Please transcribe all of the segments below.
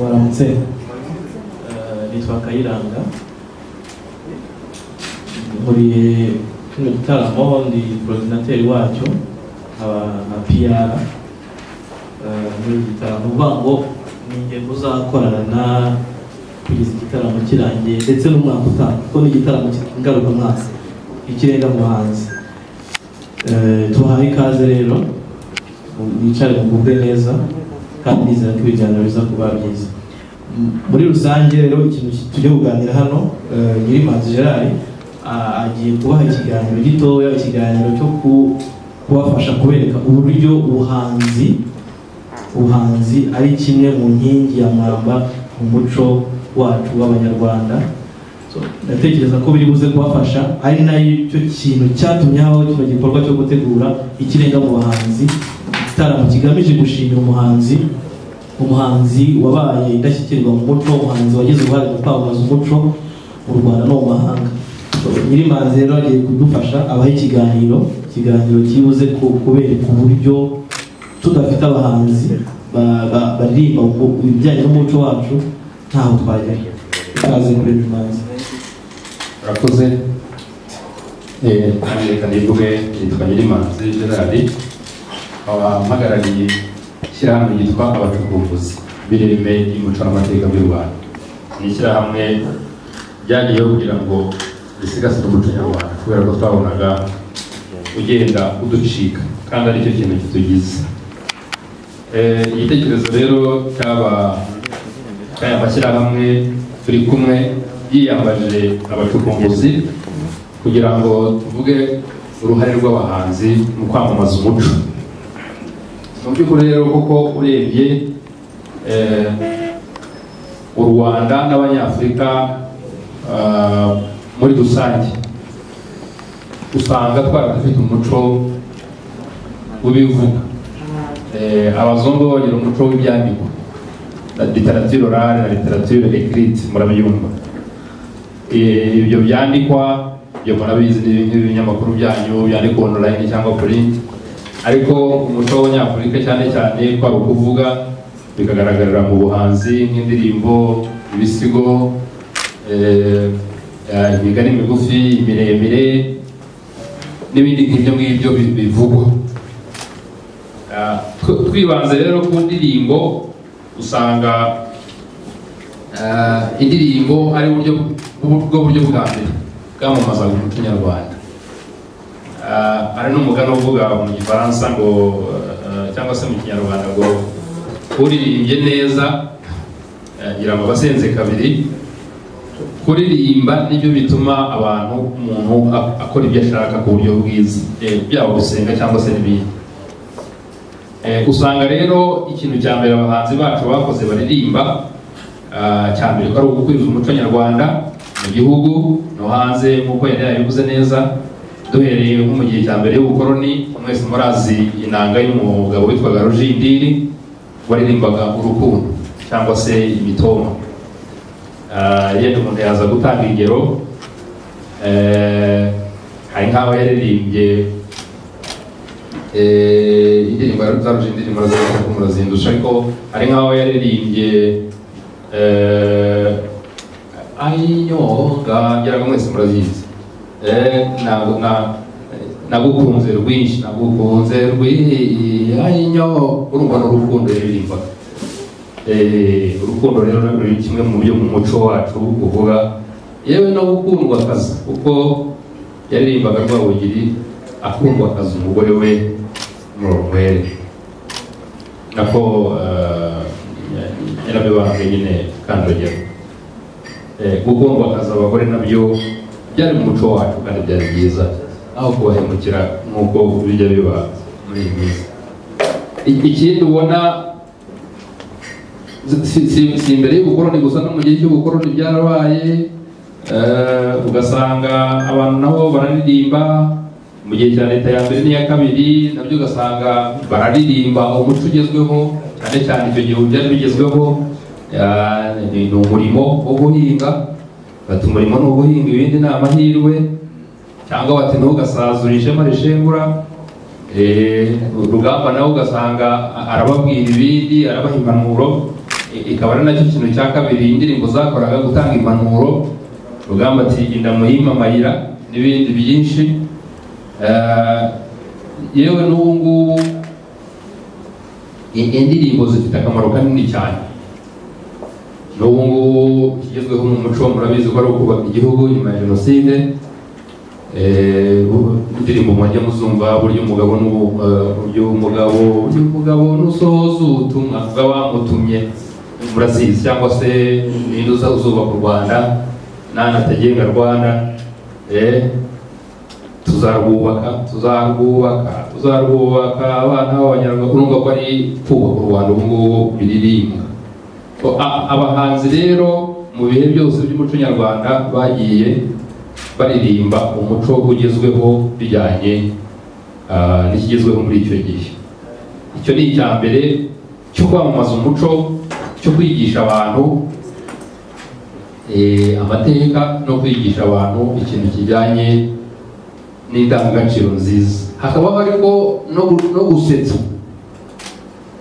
waramutse nitwa Kayiranga muri kino gitaramo ndi coordinateur wacyo na PR muri gitaramo uvango ninge muzakorana na kugeza igitaramo kirangiye ndetse n'umwaka utaha kuko ni igitaramo ngaruka mwaka ikirenga mu bahanzi tuhaye ikaze rero mwicare mugubwe neza kandi nizera ko ibiganiro biza kuba byiza muri rusange rero ikintu tujye kuganira hano Nyirimanzi Gerard agiye kubaha ikiganiro gitoya ikiganiro cyo kubafasha kubereka uburyo ubuhanzi ari kimwe mu nkingi ya mwamba mu muco wacu w'abanyarwanda. Ndatekereza ko biri buze kubafasha ari nayo cyo kintu cyatumye habaho kino gikorwa cyo gutegura ikirenga mu bahanzi igitaramo kigamije gushimira umuhanzi wabaye indashyikirwa mu muco, umuhanzi wagize uruhare mu kwamamaza umuco mu Rwanda no mu mahanga. Nyirimanzi rero agiye kudufasha abaha ikiganiro kibuze kubereka uburyo tudafite abahanzi baririmba ibijyanye n'umuco wacu ntaho twagera. Ikaze kuri Nyirimanzi. Urakoze. Kandi reka nivuge yitwa Nyirimanzi Gerard, mpagarariye ishyirahamwe ryitwa abacukumbuzi b'ireme ry'umuco n'amateka by'u Rwanda. Ni ishyirahamwe ryagiyeho kugira ngo risigasire umuco nyarwanda kubera ko twabonaga ugenda uducika kandi aricyo kintu kitugize. Igitekerezo rero cy'aya mashyirahamwe turi kumwe yiyambaje abacukumbuzi kugira ngo tuvuge uruhare rw'abahanzi mu kwamamaza umuco. Mu by'ukuri rero kuko urebye u Rwanda n'Abanyafurika muri rusange usanga twarafite umuco w'ibivuga. Abazungu bagira umuco w'ibyandikwa, literature orale na literature écrite, murabyumva. Ibyo byandikwa byo murabizi n'ibinyamakuru byanyu byandikwa online cyangwa print, ariko umuco w'Abanyafurika cyane cyane kwa kuvuga bikagaragarira mu buhanzi nk'indirimbo, ibisigo, imigani migufi, miremire n'ibindi nk'ibyo bivugwa. Twibanze rero ku ndirimbo usanga indirimbo ari uburyo bwa mbere bwamamaza umuco nyarwanda. Hari n'umugani uvuga mu Gifaransa ngo cyangwa se mu Kinyarwanda ngo uririmbye neza ngira ngo basenze kabiri. Kuririmba nibyo bituma umuntu akora ibyo ashaka ku buryo bwiza, byaba gusenga cyangwa se n'ibindi. Usanga rero ikintu cya mbere abahanzi bacu bakoze baririmba cya mbere ko ari ugukwiza umuco nyarwanda mu gihugu no hanze, nk'uko yari yabivuze neza. Duhereye nko mu gihe cya mbere y'ubukoroni, mwese murazi inanga y'umugabo witwaga Rujindiri waririmbaga urukundo cyangwa se imitoma. Yenda umuntu yaza gutanga ingero, hari nk'aho yaririmbye indirimbo za Rujindiri murazindusha, ariko hari nk'aho yaririmbye Ayinyonga, ngira ngo mwese murazizi. Nagukunze rwinshi, nagukunze Ayinyo, urumva n'urukundo yaririmbaga. Urukundo rero ruri kimwe mu byo mu muco wacu kuvuga, yewe no gukundwa akazi, kuko yaririmbaga Rwabugiri akundwa akazi umugore we Murorunkwere, nako yarabibanga nyine Kanjogera. Gukundwa akazi abagore nabyo byari mu muco wacu kandi byari byiza, aho kubahemukira nk'uko bijya biba muri iyi minsi. Ikindi ubona si imbere y'ubukoroni gusa, no mu gihe cy'ubukoroni byarabaye. Ugasanga abantu nabo bararirimba mu gihe cya leta ya mbere n'iya kabiri, nabyo ugasanga bararirimba umuco ugezweho, cyane cyane icyo gihe byari bigezweho ni umurimo wo guhinga. Bati umurimo ni uguhinga, ibindi ni amahirwe, cyangwa bati ntugasazure ishema rishengura. Urugamba nawe ugasanga arababwira ibindi, arabaha impanuro. ikaba ari nacyo kintu cya kabiri indirimbo zakoraga, gutanga impanuro. Rugamba ati inda muhima amayira n'ibindi byinshi. Yewe n'ubu ngubu indirimbo zifite akamaro kanini cyane. N'ubu ngubu ikigezweho mu muco murabizi ko ari ukubaka igihugu nyuma ya Jenoside. Indirimbo mwajya muzumva buryo umugabo nusohoza ubutumwa bw'abamutumye murazizi, cyangwa se n'induza uzubaka u Rwanda n'anatagenga Rwanda. tuzarwubaka abana b'abanyarwanda. Urumva ko ari kubaka u Rwanda ubu ngubu biririmbwa. Abahanzi rero mu bihe byose by'umuco nyarwanda bagiye baririmba umuco ugezweho bijyanye n'ikigezweho muri icyo gihe. Icyo ni icya mbere cyo kwamamaza umuco, cyo kwigisha abantu amateka no kwigisha abantu ikintu kijyanye n'indangagaciro nziza. Hakaba harimo no gusetsa.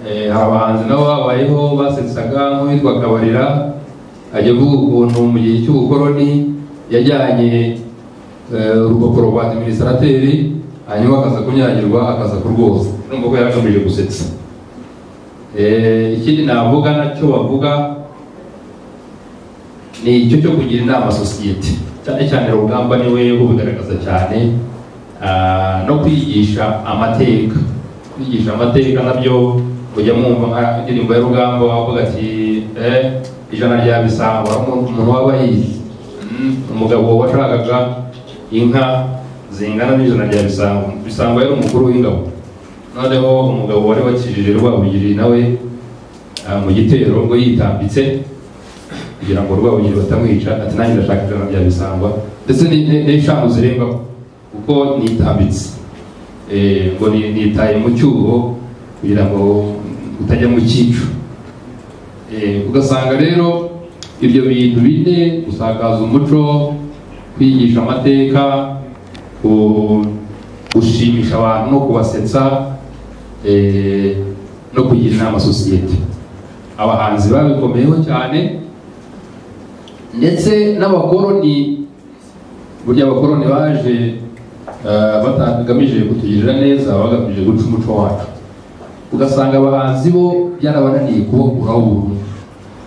Hari abahanzi nabo babayeho basetsaga, nk'uwitwa Kabarira ajya kuvuga ukuntu mu gihe cy'ubukoroni yajyanye urupapuro rwa administrateri, hanyuma akaza kunyagirwa akaza kurwoza. Urumva ko yaragamije gusetsa. Ikindi navuga nacyo bavuga ni icyo cyo kugira inama sosiyete, cyane cyane Rugamba niwe ubigaragaza cyane. No kwigisha amateka. Kwigisha amateka nabyo ujya mwumva nka indirimbo ya Rugamba wavuga ati ijana rya Bisango, umuntu waba yize umugabo washakaga inka zingana n'ijana rya Bisango. Bisango yari umukuru w'ingabo, noneho umugabo wari wakijije Rwabugiri nawe mu gitero ngo yitambitse kugira ngo Rwabugiri batamwica, ati nanjye ndashaka ijana rya Bisango, ndetse n'eshanu zirengaho kuko nitambitse, ngo nitaye mu cyuho kugira ngo utajya mu cyico. Ugasanga rero ibyo bintu bine, gusakaza umuco, kwigisha amateka, gushimisha abantu no kubasetsa, no kugira inama sosiyete, abahanzi babikomeyeho cyane. Ndetse n'abakoroni, burya abakoroni baje batagamije kutugirira neza, bagamije guca umuco wacu. Ugasanga abahanzi bo byarabananiye kubakuraho burundu.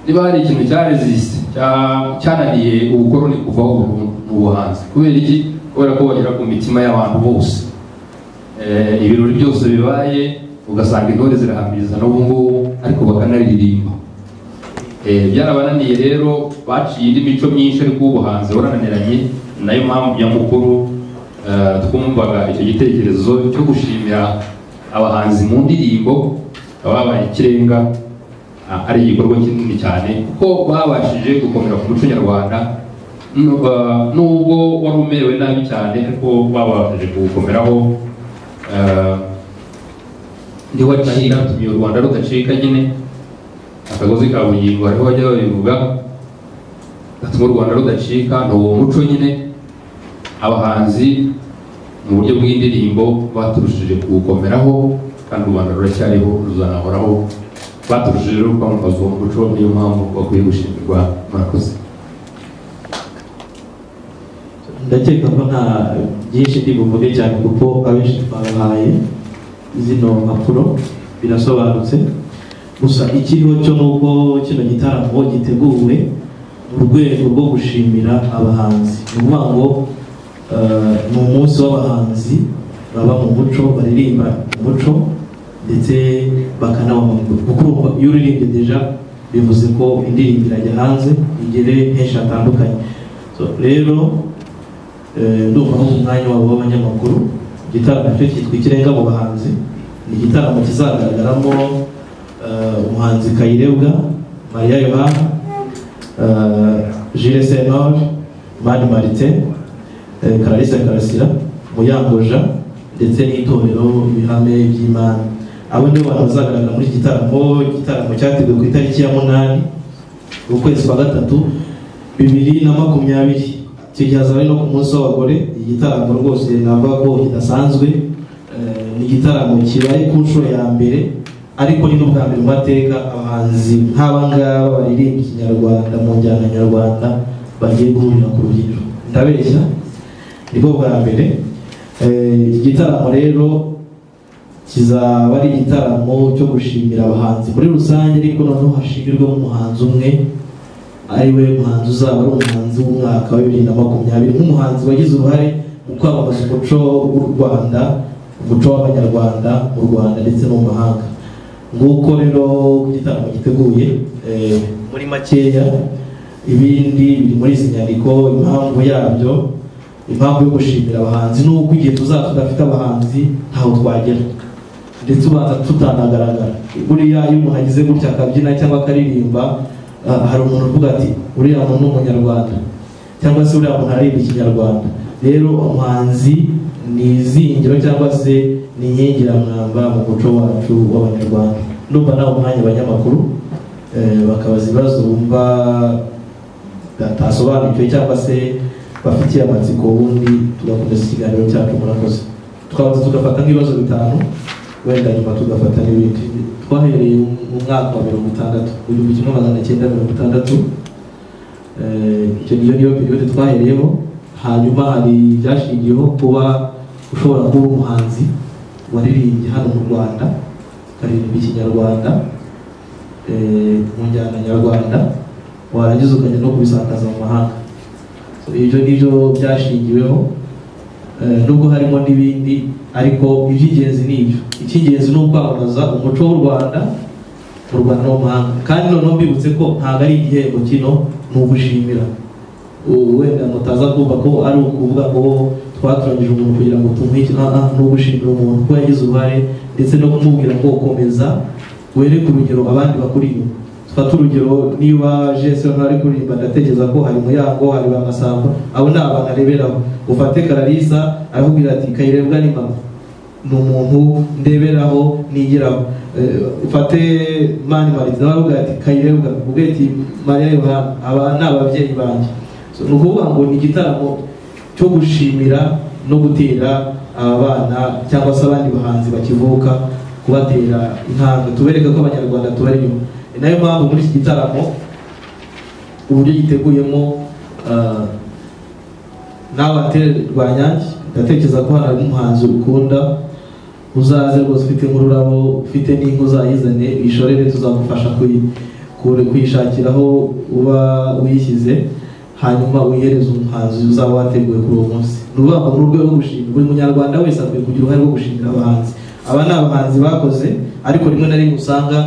Niba hari ikintu cyananiye ubukoroni kuvaho burundu mu buhanzi, kubera iki? Kubera ko bagera ku mitima y'abantu bose. Ibirori byose bibaye ugasanga intore zirahamiriza n'ubu ngubu, ariko bakanaririmba. Byarabananiye rero, baciye indi mico myinshi, ariko ubuhanzi burananiranye. Nayo mpamvu nyamukuru twumvaga icyo gitekerezo cyo gushimira abahanzi mu ndirimbo babaye ikirenga, ari igikorwa kinini cyane, kuko babashije gukomera ku muco nyarwanda. Nubwo wari umerewe nabi cyane, ariko babashije kuwukomeraho. Ntiwacika, tumye u Rwanda rudacika nyine. Akagozi ka bugingo hariho bajya babivuga, gatuma u Rwanda rudacika. Ni uwo muco nyine abahanzi mu buryo bw'indirimbo baturushije kuwukomeraho, kandi u Rwanda ruracyariho, ruzanahoraho. Baturushije rero kwamamaza uwo muco, niyo mpamvu bakwiye gushimirwa. Murakoze. Ndakeka ko nta byinshi ndi buvuge cyane, kuko abenshi twabahaye zino mpapuro birasobanutse. Gusa ikiriho cyo nuko kino gitaramo giteguwe mu rwego rwo gushimira abahanzi. Ni ukuvuga ngo ni umunsi w'abahanzi baba mu muco, baririmba umuco ndetse bakanawamamaza. Kuko iyo uririmbye deja bivuze ko indirimbo irajya hanze, igere henshi hatandukanye. Rero ndumva ko umwanya wabo w'abanyamakuru, igitaramo cyo cyitwa Ikirenga mu bahanzi. Ni igitaramo kizagaragaramo umuhanzi Kayirebwa, Maria Yohana, Jules Senor, Mani Martin, Clarisse Karasira, Muyangoja, ndetse n'itorero Ibihame by'Imana. Abo nibo bantu bazagaragara muri iki gitaramo. Igitaramo cyateguwe ku itariki ya 8 ukwezi kwa 3 2020. Icyo gihe hazaba no ku munsi w'abagore. Igitaramo rwose navuga ko kidasanzwe. Ni igitaramo kibaye ku nshuro ya mbere ariko ni n'ubwa mbere mu mateka abahanzi nk'aba ngaba baririmba ikinyarwanda mu njyana nyarwanda bagiye guhurira ku rubyiniro. Ndabeshya nibwo bwa mbere. Iki gitaramo rero kizaba ari igitaramo cyo gushimira abahanzi muri rusange, ariko noneho hashimirwamo umuhanzi umwe ari we muhanzi uzaba ari umuhanzi w'umwaka wa 2020 nk'umuhanzi wagize uruhare mu kwamamaza umuco w'u Rwanda, umuco w'abanyarwanda mu Rwanda ndetse no mu mahanga. Nguko rero igitaramo giteguye muri makeya, ibindi biri muri izi nyandiko. Impamvu yabyo, impamvu yo gushimira abahanzi nuko igihe tuzaba tudafite abahanzi ntaho twagera, ndetse ubanza tutanagaragara. Buriya iyo umuntu agize gutya akabyina cyangwa akaririmba, hari umuntu uvuga ati uriya muntu ni umunyarwanda, cyangwa se uriya muntu aririmba ikinyarwanda. Rero umuhanzi ni izingiro cyangwa se ni inkingiramwamba mu muco wacu w'abanyarwanda. Ndumva nawe umwanya abanyamakuru bakabaza ibibazo bumva batasobanukiwe cyangwa se bafitiye amatsiko, ubundi tugakomeza ikiganiro cyacu. Murakoze. Twabanza tugafata nk'ibibazo 5, wenda nyuma tugafata n'ibindi. Twahereye mu mwaka wa 1960. Icyo niyo periode twahereyeho. Hanyuma hari byashingiyeho kuba ushobora kuba umuhanzi waririmbye hano mu Rwanda, ukaririmba ikinyarwanda mu njyana nyarwanda, warangiza ukajya no kubisakaza mu mahanga. Ibyo nibyo byashingiweho, nubwo harimo n'ibindi, ariko iby'ingenzi ni ibyo. Icy'ingenzi ni ukwamamaza umuco w'u Rwanda mu Rwanda no mu mahanga. Kandi noneho mbibutse ko ntabwo ari igihembo kino, ni ugushimira. Wenda mutaza kumva ko ari ukuvuga ngo twatoranyije umuntu kugira ngo tumuhe iki. Ni ugushimira umuntu ko yagize uruhare, ndetse no kumubwira ngo komeza wereke urugero abandi bakuri inyuma. Fata urugero, niba Jesu ntari kuririmba, ndatekereza ko hari Muyango, hari Bamasamba, abo ni abantu areberaho. Ufate Kararisa arakubwira ati Kayirebwa ni mama, ni umuntu ndeberaho nigiraho. Ufate Mani Martin arakubwira ati Kayirebwa, ubwo ati Mariya Yohana, aba ni ababyeyi banjye. Ni ukuvuga ngo ni igitaramo cyo gushimira no gutera aba bana cyangwa se abandi bahanzi bakivuka, kubatera intambwe, tubereka ko abanyarwanda tubari inyuma. Nayo mpamvu muri iki gitaramo uburyo giteguyemo, nawe atere Rwanyange, ndatekereza ko hari umuhanzi ukunda, uzaze rwose ufite nk'ururabo, ufite n'inka uzayizane bishorere, tuzagufasha kuyishakiraho uba wishyize, hanyuma wihereza umuhanzi uzaba wateguye kuri uwo munsi. Ni ukuvuga ngo mu rwego rwo gushimira, buri munyarwanda wese akwiye kugira uruhare rwo gushimira abahanzi. Aba ni abahanzi bakoze, ariko rimwe na rimwe usanga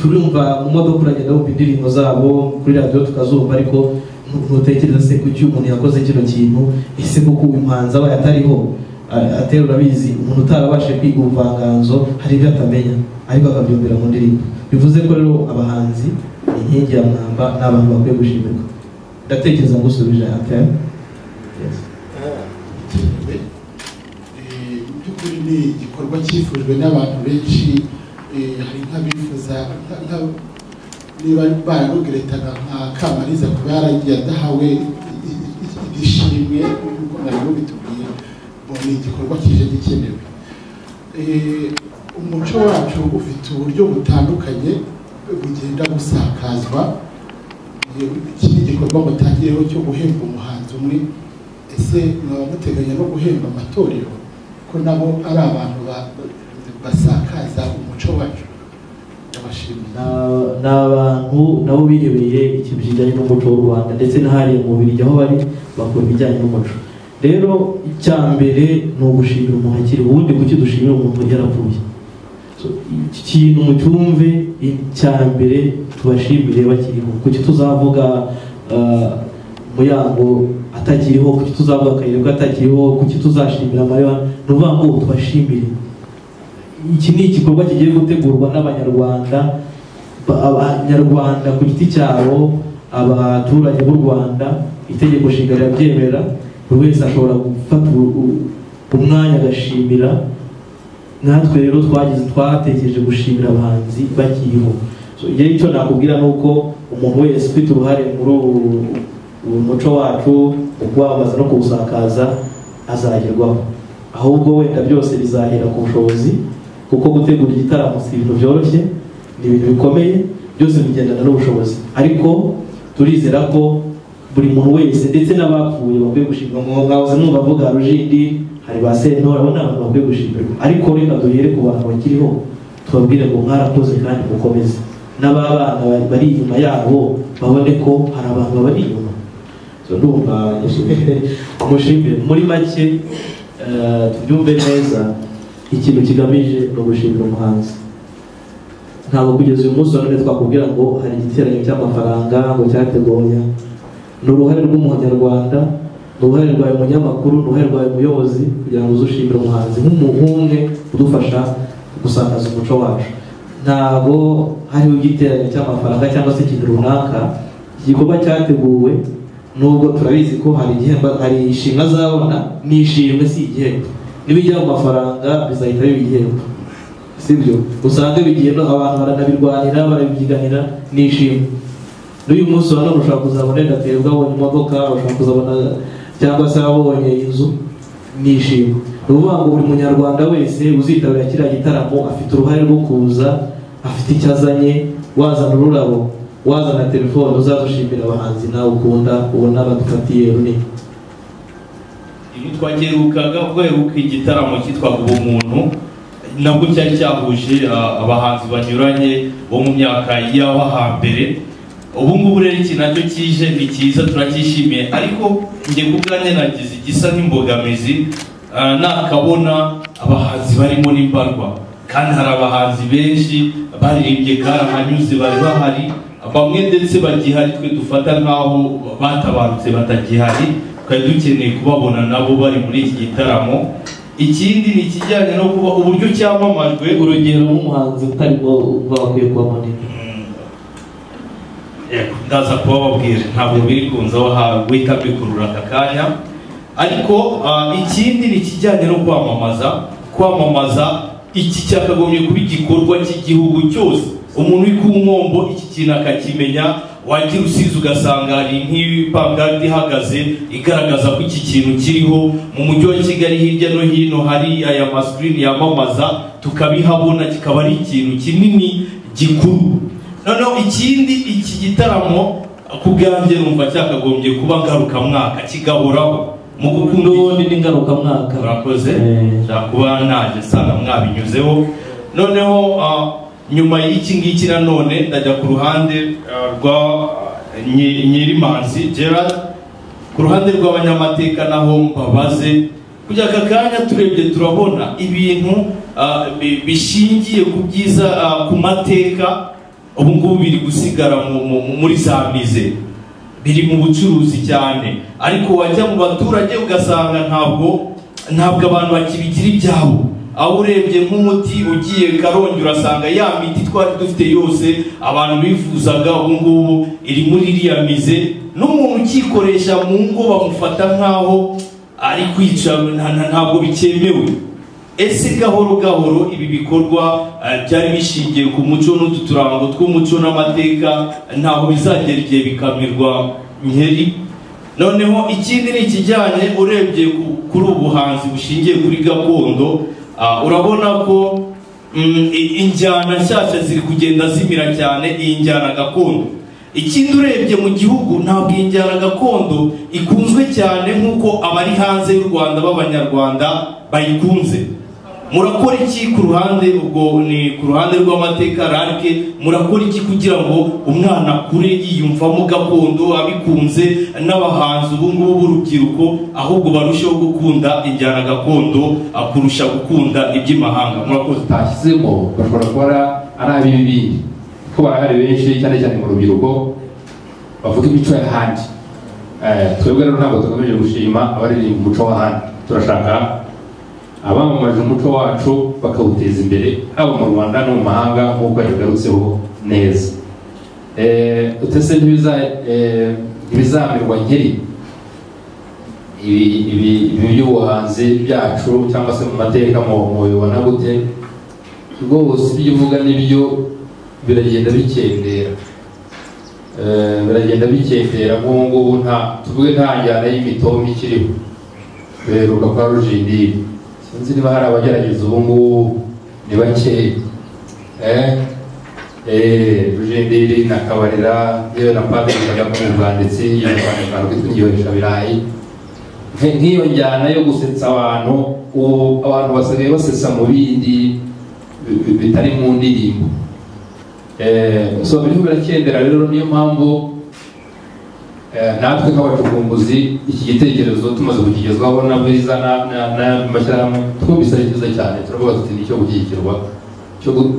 turumva mu modoka, uragenda wumva indirimbo zabo kuri radiyo tukazumva, ariko ntutekereza se kuki umuntu yakoze kino kintu, ese kuko uyu muhanzi aba atariho. Atera urabizi, umuntu utarabashe kwiga ubuvanganzo hari ibyo atamenya, ariko akabyumvira mu ndirimbo. Bivuze ko rero abahanzi ni inkingi ya mwamba, ni abantu bakwiye gushimirwa. Ndatekereza ngo usubije ate. By'ukuri ni igikorwa cyifujwe n'abantu benshi. Hari nk'abifuza niba bararugiretaga nka Kamariza kuba yaragiye adahawe ishimwe, nk'uko nabyo bitubwiye, ni igikorwa kije gikenewe. Umuco wacu ufite uburyo butandukanye bugenda gusakazwa. Iki ni igikorwa mutangiyeho cyo guhemba umuhanzi umwe. Ese mwaba muteganya no guhemba amatorero, ko nabo ari abantu basakaza umuco wacu? Ni abantu nabo birebeye ikintu kijyanye n'umuco w'u Rwanda, ndetse n'ahariya mu Bubiligi aho bari bakora ibijyanye n'umuco. Rero icya mbere ni ugushimira umuntu akiri, ubundi kuki dushimira umuntu yarapfuye? Iki kintu mucyumve, icya mbere tubashimire bakiriho. Kuki tuzavuga Muyango atakiriho, kuki tuzavuga Kayirebwa atakiriho, kuki tuzashimira Mariya? Ni ukuvuga ngo tubashimire. Iki ni igikorwa kigiye gutegurwa n'abanyarwanda, abanyarwanda ku giti cyabo, abaturage b'u Rwanda. Itegeko nshinga rirabyemera, buri wese ashobora gufata umwanya agashimira. Natwe rero twatekereje gushimira abahanzi bakiriho. Igihe icyo nakubwira ni uko umuntu wese ufite uruhare muri uwo muco wacu, kuwamamaza no kuwusakaza, azagerwaho. Ahubwo wenda byose bizahera ku bushobozi kuko gutegura igitaramo si ibintu byoroshye, ni ibintu bikomeye, byose bigendana n'ubushobozi, ariko turizera ko buri muntu wese ndetse n'abapfuye bakwiye gushimwa. Mwahoze mwumva avuga Rujindi, hari ba Sentore, abo ni abantu bakwiye gushimirwa, ariko reka duhere ku bantu bakiriho tubabwire ngo mwarakoze kandi mukomeze, n'ababana bari inyuma yabo babone ko hari abantu bari inyuma. Ndumva mushimire. Muri make tubyumve neza, ikintu kigamije no gushimira umuhanzi. Ntabwo kugeza uyu munsi none twakubwira ngo hari igiteranyo cy'amafaranga ngo cyateguye. Ni uruhare rw'umunyarwanda, ni uruhare rwawe munyamakuru, ni uruhare rwawe muyobozi, kugira ngo uzushimire umuhanzi nk'umwe udufasha gusakaza umuco wacu. Ntabwo hariho igiteranyo cy'amafaranga cyangwa se ikintu runaka. Igikorwa cyateguwe, nubwo turabizi ko hari igihembo, hari ishimwe azabona, ni ishimwe si igihembo. Nibijya mu mafaranga bizahita biba igihembo, sibyo? Usange bigiye abantu baranabirwanira, barabibyiganira, ni ishimwe. N'uyu munsi wa none ushobora kuzabona gaterwa abonye imodoka, ushobora kuzabona cyangwa se abonye inzu, ni ishimwe. Ni ukuvuga ngo buri munyarwanda wese uzitabira kiriya gitaramo afite uruhare rwo kuza, afite icyo azanye, wazana ururabo, wazana telefone, uzadushimira abahanzi nawe ukunda, ubona badufatiye runini. Twagerukaga ubwo igitaramo cyitwaga Ubumuntu, nabwo cyari cyahuje abahanzi banyuranye bo mu myaka y'aho hambere. Ubu ngubu rero iki nacyo kije ni cyiza, turacyishimiye, ariko njye kubwanjye nagize igisa n'imbogamizi, nakabona abahanzi barimo n'imbarwa, kandi hari abahanzi benshi baririmbye karahanyuze bari bahari, bamwe ndetse bagihari twe dufata nk'aho batabarutse batagihari, twari dukeneye kubabona nabo bari muri iki gitaramo. Ikindi ni ikijyanye no kuba uburyo cyamamajwe, urugero nk'umuhanzi utarimo bakwiye kuba munini. Ndaza kubababwira, ntabwo biri kunza aho wita bikurura aka kanya, ariko ikindi ni ikijyanye no kwamamaza iki cyakagombye kuba igikorwa cy'igihugu cyose. Umuntu uri ku nkombo iki kintu akakimenya, wagira usize ugasanga hari nk'ipangadi ihagaze igaragaza ko iki kintu kiriho. Mu mujyi wa Kigali hirya no hino hari aya masikirini yamamaza, tukabihabona, kikaba ari ikintu kinini gikuru. Noneho ikindi, iki gitaramo ku bwanjye numva cyakagombye kuba ngarukamwaka, kigahoraho mu gukunda ubundi ni ngarukamwaka. Murakoze, kuba naje sana mwabinyuzeho. Noneho nyuma y'iki ngiki nanone ndajya ku ruhande rwa Nyirimanzi Gerard, ku ruhande rw'abanyamateka naho mbabaze, kujya aka kanya turebye turabona ibintu bishingiye ku byiza, ku mateka ubu ngubu biri gusigara muri za mize, biri mu bucuruzi cyane, ariko wajya mu baturage ugasanga ntabwo abantu bakibigira ibyabo. Aho urebye nk'umuti ugiye Karongi urasanga ya miti twari dufite yose abantu bifuzaga ubu ngubu iri muri iriya mize, n'umuntu ukikoresha mu ngo bamufata nk'aho ari kwica, ntabwo bikemewe. Ese gahoro gahoro ibi bikorwa byari bishingiye ku muco n'utu turango tw'umuco n'amateka ntaho bizagera igihe bikamirwa nkeri. Noneho ikindi ni ikijyanye, urebye kuri ubuhanzi bushingiye kuri gakondo, urabona ko injyana nshyashya ziri kugenda zimira cyane, iyi njyana gakondo. Ikindi urebye mu gihugu ntabwo iyi njyana gakondo ikunzwe cyane nk'uko abari hanze y'u Rwanda b'abanyarwanda bayikunze. Murakora iki ku ruhande, ubwo ni ku ruhande rw'amateka rarike, murakora iki kugira ngo umwana akure yiyumvamo gakondo, abikunze, n'abahanzi ubu ngubu b'urubyiruko ahubwo barusheho gukunda injyana gakondo kurusha gukunda iby'imahanga? Murakoze. Tashyizemo bashobora kuba ari ab'ibibi, ko barahari benshi cyane cyane mu rubyiruko bavuga imico y'ahandi. Twebwe rero ntabwo tugamije gushima abaririmba umuco w'ahandi, turashaka abamamaje umuco wacu bakawuteza imbere, haba mu Rwanda no mu mahanga nk'uko yagarutseho neza. Utese ntibizamirwa nkeri ibi by'ubuhanzi byacu cyangwa se mu mateka mubibona gute? Rwose ibyo uvuga n'ibyo biragenda bikendera nk'ubu ngubu tuvuge nta njyana y'imitomi ikiriho, beruka kwa Rujindiri. Sinzi niba hari abagerageza ubu ngubu ni bake Rujindiri na Kabarira yewe na Padiri kajya mu bwanditsi y'abanyarwanda kwitungiyesha birayi nk'iyo njyana yo gusetsa abantu abantu basigaye basetsa mu bindi bitari mu ndirimbo so biriho birakendera rero niyo mpamvu natwe nk'abacukumbuzi iki gitekerezo tumaze kukigezwaho na Bwiza na mashyirahamwe twumvise ari cyiza cyane turavuga tuti nicyo gushyigikirwa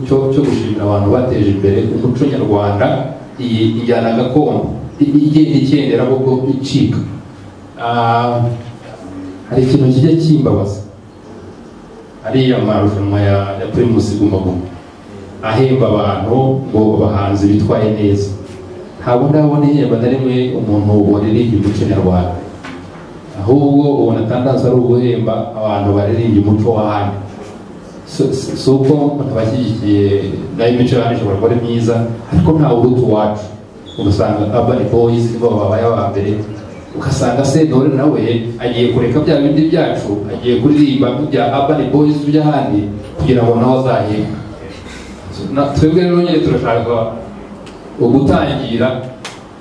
cyo gushimira abantu bateje imbere umuco nyarwanda iyi njyana gakondo igenda ikendera ahubwo icika hari ikintu kijya kimbabaza ariya marushanwa ya Primus Guma Guma ahemba abantu ngo bahanzi bitwaye neza ntabwo ndabona ihemba na rimwe umuntu waririmbye umuco nyarwanda ahubwo ubona tandansi ari uguhemba abantu baririmbye umuco w'ahandi si uko batabashyigikiye nayo imico y'ahandi ishobora kuba ari myiza ariko ntawe uruta uwacu ugasanga Urban Boys nibo babaye aba mbere ugasanga Sentore nawe agiye kureka bya bindi byacu agiye kuririmba bya Urban Boys by'ahandi kugira ngo nawe azahembe twebwe rero nyine turashaka ugutangira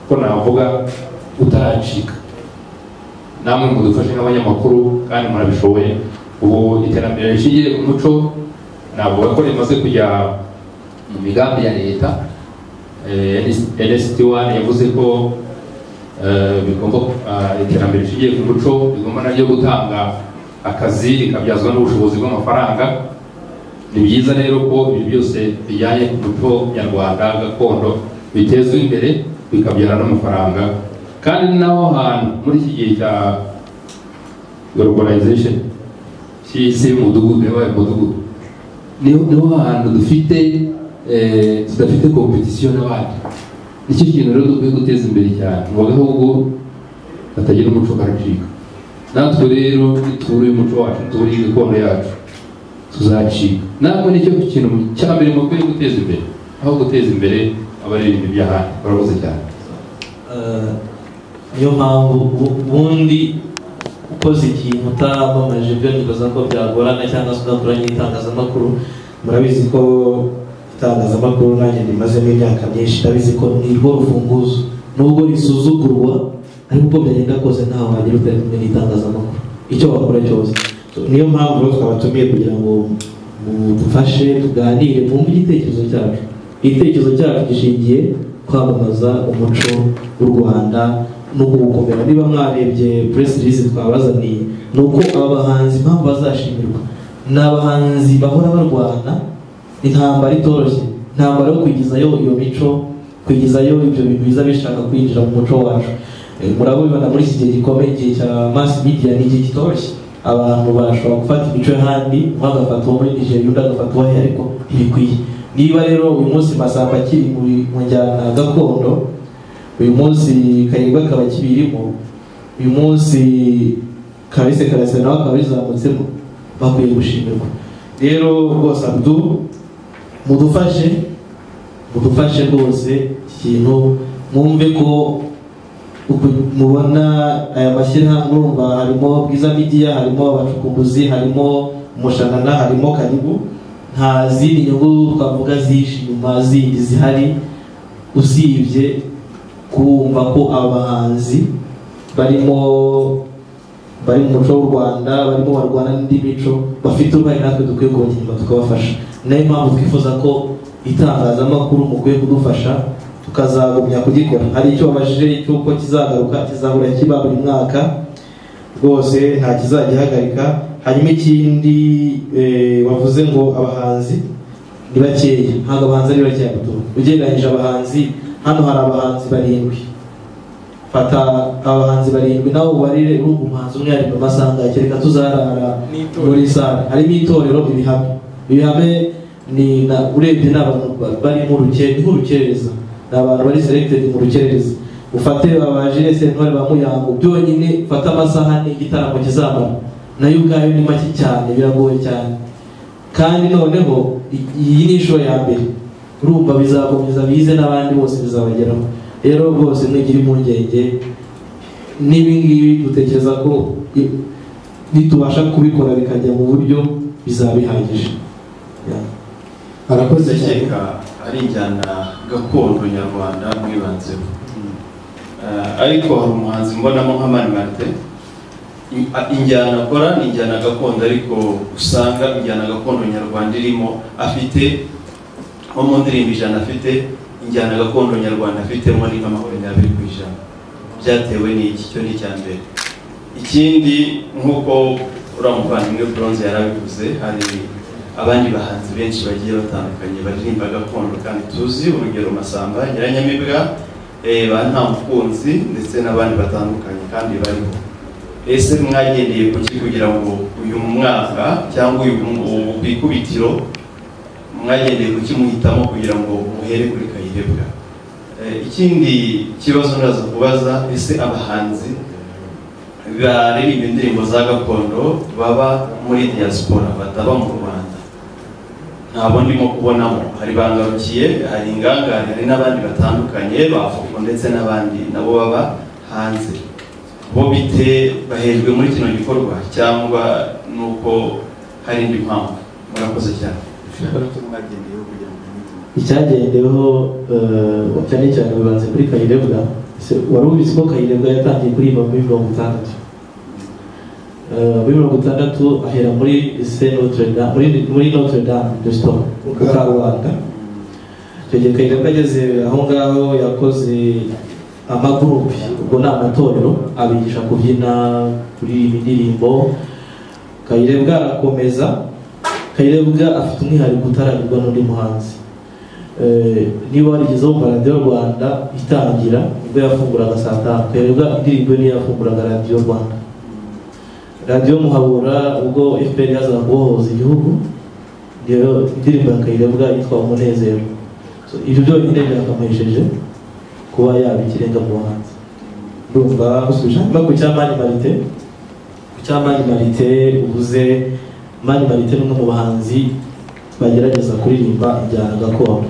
ko navuga utaracika namwe mudufashe nk'abanyamakuru kandi murabishoboye ubu iterambere rishingiye ku muco navuga ko rimaze kujya mu migambi ya leta NST1 yavuze ko bigomba iterambere rishingiye ku muco bigomba naryo gutanga akazi rikabyazwa n'ubushobozi bw'amafaranga ni byiza rero ko ibi byose bijyanye ku muco nyarwanda gakondo bitezwa imbere bikabyara n'amafaranga kandi naho hantu muri iki gihe cya globalization cy'isi y'umudugudu yabaye umudugudu niho hantu tudafite competition n'abandi nicyo kintu rero dukwiye guteza imbere cyane mu gahugu batagira umuco karacika natwe rero nituri umuco wacu turi gakondo yacu tuzacika namwe nicyo kintu cya mbere mukwiye guteza imbere aho guteza imbere abaririmbyi by'ahandi barakoze cyane niyo mpamvu ubundi ukoze ikintu utamamaje byo nibaza ko byagorana cyangwa se udakoranye itangazamakuru murabizi ko itangazamakuru nanjye rimazemo imyaka myinshi ndabizi ko ni rwo rufunguzo nubwo risuzugurwa ariko uko byagenda kose ntaho wagira utari kumwe n'itangazamakuru icyo wakora cyose niyo mpamvu rero twabatumiye kugira ngo mudufashe tuganire mwumve igitekerezo cyacu igitekerezo cyacu gishingiye kwamamaza umuco w'u Rwanda no kuwukomera niba mwarebye press release twabazaniye ni uko aba bahanzi impamvu bazashimirwa ni abahanzi bahora barwana intambara itoroshye intambara yo kwigizayo iyo mico kwigizayo ibyo bintu biza bishaka kwinjira mu muco wacu murabibona muri iki gihe gikomeye igihe cya mass media ni igihe kitoroshye abantu barashobora gufata imico y'ahandi umwe agafata uwo muri Nigeria undi agafata uwo ariko ntibikwiye niba rero uyu munsi Masamba akiri mu njyana gakondo uyu munsi Kayirwa akaba akibirimo uyu munsi Kalise Karase nawe akaba bizamutsemo bakwiye gushimirwa rero rwose Abdou mudufashe rwose ikintu mwumve ko mubona aya mashyirahamwe urumva harimo Bwiza Media harimo abacukumbuzi harimo Umushanana harimo Karibu nta zindi nyungu twavuga zishi nyuma zindi zihari usibye kumva ko abahanzi barimo bari mu muco w'u Rwanda barimo barwana n'indi mico bafite uruhare natwe dukwiye kubagenda tukabafasha nayo mpamvu twifuza ko itangazamakuru mukwiye kudufasha tukazagumya kugikora hari icyo babajije cy'uko kizagaruka kizahora kiba buri mwaka rwose nta kizagihagarika hanyuma ikindi wavuze ngo abahanzi ni bakeya ntabwo abahanzi ari bakeya ugereranyije abahanzi hano hari abahanzi 7 fata abahanzi 7 nawo barire urumva umuhanzi umwe ari mu masanga kereka tuzarara muri sare harimo itorero ibihame ni urebye n'abantu bari mu rukerereza n'abantu bari selected mu rukerereza ufate abajire Sentore ba Muyango byonyine fata amasaha n'igitaramo kizamara nayo ubwayo ni make cyane biragoye cyane kandi noneho iyi ni inshuro ya mbere urumva bizakomeza bize n'abandi bose bizabageraho rero rwose mwigira impungenge n'ibingibi dutekereza ko nitubasha kubikora bikajya mu buryo bizabihagije arakoze cyane. ndakeka ari injyana gakondo nyarwanda mwibanzeho. Ariko hari umuhanzi mbonamo nka Mani Martin, injyana akora ni injyana gakondo, ariko usanga injyana gakondo nyarwanda irimo afite nko mu ndirimbo 100 afite injyana gakondo nyarwanda afitemo ni nka 20%. Byatewe n'iki? Cyo ni icya mbere. Ikindi nk'uko uramuvandimwe Bronze yarabivuze, hari abandi bahanzi benshi bagiye batandukanye baririmba gakondo kandi tuzi, urugero Masamba, Nyiranyamibwa, ba Ntamukunzi ndetse n'abandi batandukanye kandi bariho. Ese mwagendeye kuki kugira ngo uyu mwaka cyangwa uyu kwikubitiro mwagendeye kuki muhitamo kugira ngo muhere kuri Kayirebwa? Ikindi kibazo ndaza kubaza, ese abahanzi baririmba indirimbo za gakondo baba muri diaspora bataba mu Rwanda, ntabwo ndimo kubonamo. Hari Bangarukiye, hari Ingangare, hari n'abandi batandukanye bafuko ndetse n'abandi nabo baba hanze. Bo bite bahejwe muri kino gikorwa cyangwa nuko hari indi mpamvu? Murakoze cyane. icyagendeweho cyane cyane bibanze kuri Kayirebwa. Wari ubizi ko Kayirebwa yatangiye kuririmba muri 60. Muri 60 ahera muri Notre Dame, muri Notre Dame de Store ku Karubanda. Icyo gihe Kayirebwa ageze aho ngaho yakoze amagurupe, ubwo ni amatorero abigisha kubyina, kuririmba indirimbo. Kayirebwa arakomeza. Kayirebwa afite umwihariko utaragirwa n'undi muhanzi. Niba warigezeho mu Radio Rwanda itangira ubwo yafunguraga saa 5, Kayirebwa indirimbo niyo yafunguraga Radio Rwanda. Radio Muhabura ubwo FPR yazaga kubohoza igihugu, rero indirimbo ya Kayirebwa yitwa Umunezero. Ibyo byonyine byakamuhesheje kuba yaba ikirenga mu bahanzi. Ndumva usubije ku cya Mani Martin. Ku cya Mani Martin ubuze, Mani Martin n'umwe mu bahanzi bagerageza kuririmba injyana gakondo.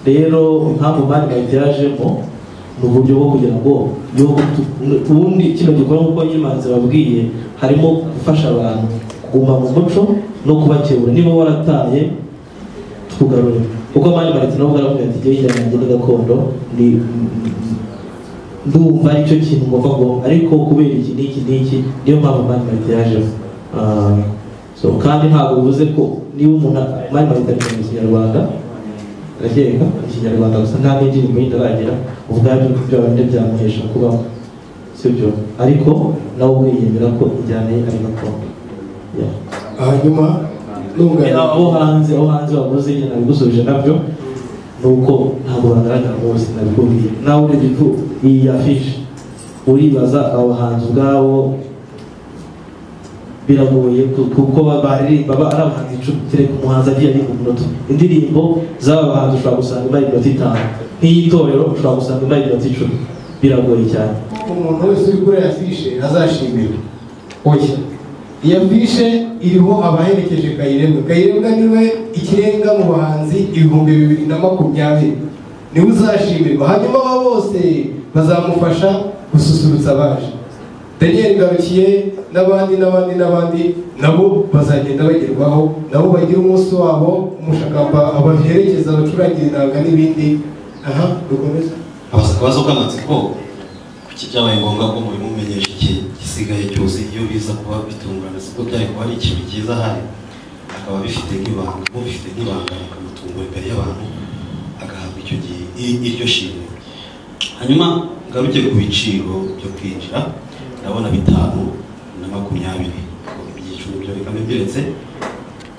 Rero impamvu Mani Martin yajemo ni uburyo bwo kugira ngo ubundi kino gikorwa nk'uko Nyimanzi babwiye, harimo gufasha abantu kuguma mu muco no kubakebura. Niba warataye tugarure, kuko Mani Martin nabwo aravuga ati jye injyana gakondo ni ndumva icyo kintu ngomba ngo, ariko kubera iki n'iki niyo mpamvu Mani Martin yajemo. So kandi ntabwo bivuze ko niba umuntu Mani Martin ari mu Kinyarwanda, arakeka Ikinyarwanda gusa nta n'indirimbo y'indaragira ubwabyo byabandi byamuhesha kubaho, sibyo? Ariko nawe ubwiyemera ko injyana ye ari gakondo. Hanyuma aho hanze bavuze nyine nabigusubije nabyo, nuko ntabwo bagaragara bose. Nabikubwiye nawe urebye ko iyi afishe uribaza abahanzi ubwabo biragoye kuko baririmba ari abahanzi 10. Kereka umuhanzi agiye ari ku munota. Indirimbo z'aba bahanzi ushobora gusanga imara iminota 5, nk'iyitorero ushobora gusanga imara iminota 10. Biragoye cyane. Umuntu wese uri kuri afishe azashimirwa. Oya, iyi afishe iriho abaherekeje Kayirebwa. Kayirebwa niwe ikirenga mu bahanzi 2020, niwe uzashimirwa. Hanyuma aba bose bazamufasha gususurutsa abaje. Daniel Garukiye n'abandi nabo bazagenda bagerwaho, nabo bagira umunsi wabo, umushakamba abaherekeza abacurangira inanga n'ibindi. Dukomeza akabazo k'amatsiko, kuki byabaye ngombwa ko mubimumenyesha iki gisigaye cyose iyo biza kuba bitungurana? Siko byari kuba ari ikintu cyiza hari akaba bifite nk'ibanga akamutunga imbere y'abantu agahabwa icyo gihe iryo shimwe. Hanyuma ngaruke ku biciro byo kwinjira, ndabona 5 na 20 ibyiciro byo bikaba biretse.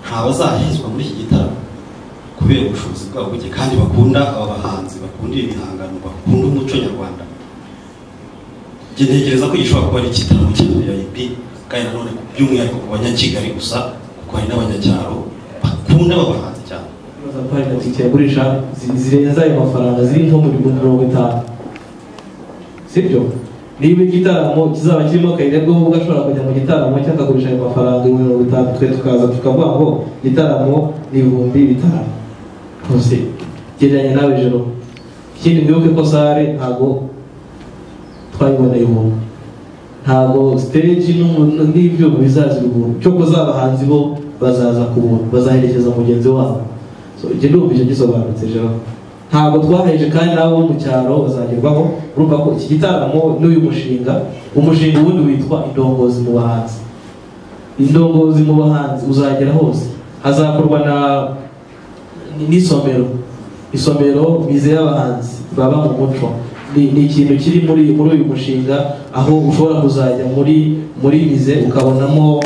Ntabazahezwa muri iki gitaramo kubera ubushobozi bwabo buke kandi bakunda aba bahanzi, bakunda ibihangano, bakunda umuco nyarwanda. Ntekereza ko gishobora kuba ari igitaramo cya VIP, kandi nanone by'umwihariko ku Banyakigali gusa, kuko hari n'abanyacyaro bakunda aba bahanzi cyane. Gurisha zirenza ayo mafaranga, ziri nko mu 50,000, sibyo? Niba igitaramo kizaba kirimo Kayirebwa ubwo ashobora kujya mu gitaramo cyakagurisha ayo mafaranga 50,000, twe tukaza tukavuga ngo igitaramo ni 5,000 kose. Gereranya nawe Jero. Ikindi mwibuke ko sare ntago twayiboneye umuntu, ntago stage n'ibyo bizazira ubuntu. Cyo ko zabahanzi bo bazaza ku buntu, bazaherekeza mugenzi wabo. ibyo ndumva icyo gisobanutse ejo ntabwo twaheje kandi nabo bo mu cyaro bazagerwaho. Urumva ko iki gitaramo n'uyu mushinga ubundi witwa indongozi mu bahanzi. Indongozi mu bahanzi uzagera hose, hazakorwa n'isomero mize y'abahanzi baba mu muco. Ni ikintu kiri muri uyu mushinga, aho ushobora kuzajya muri mize ukabonamo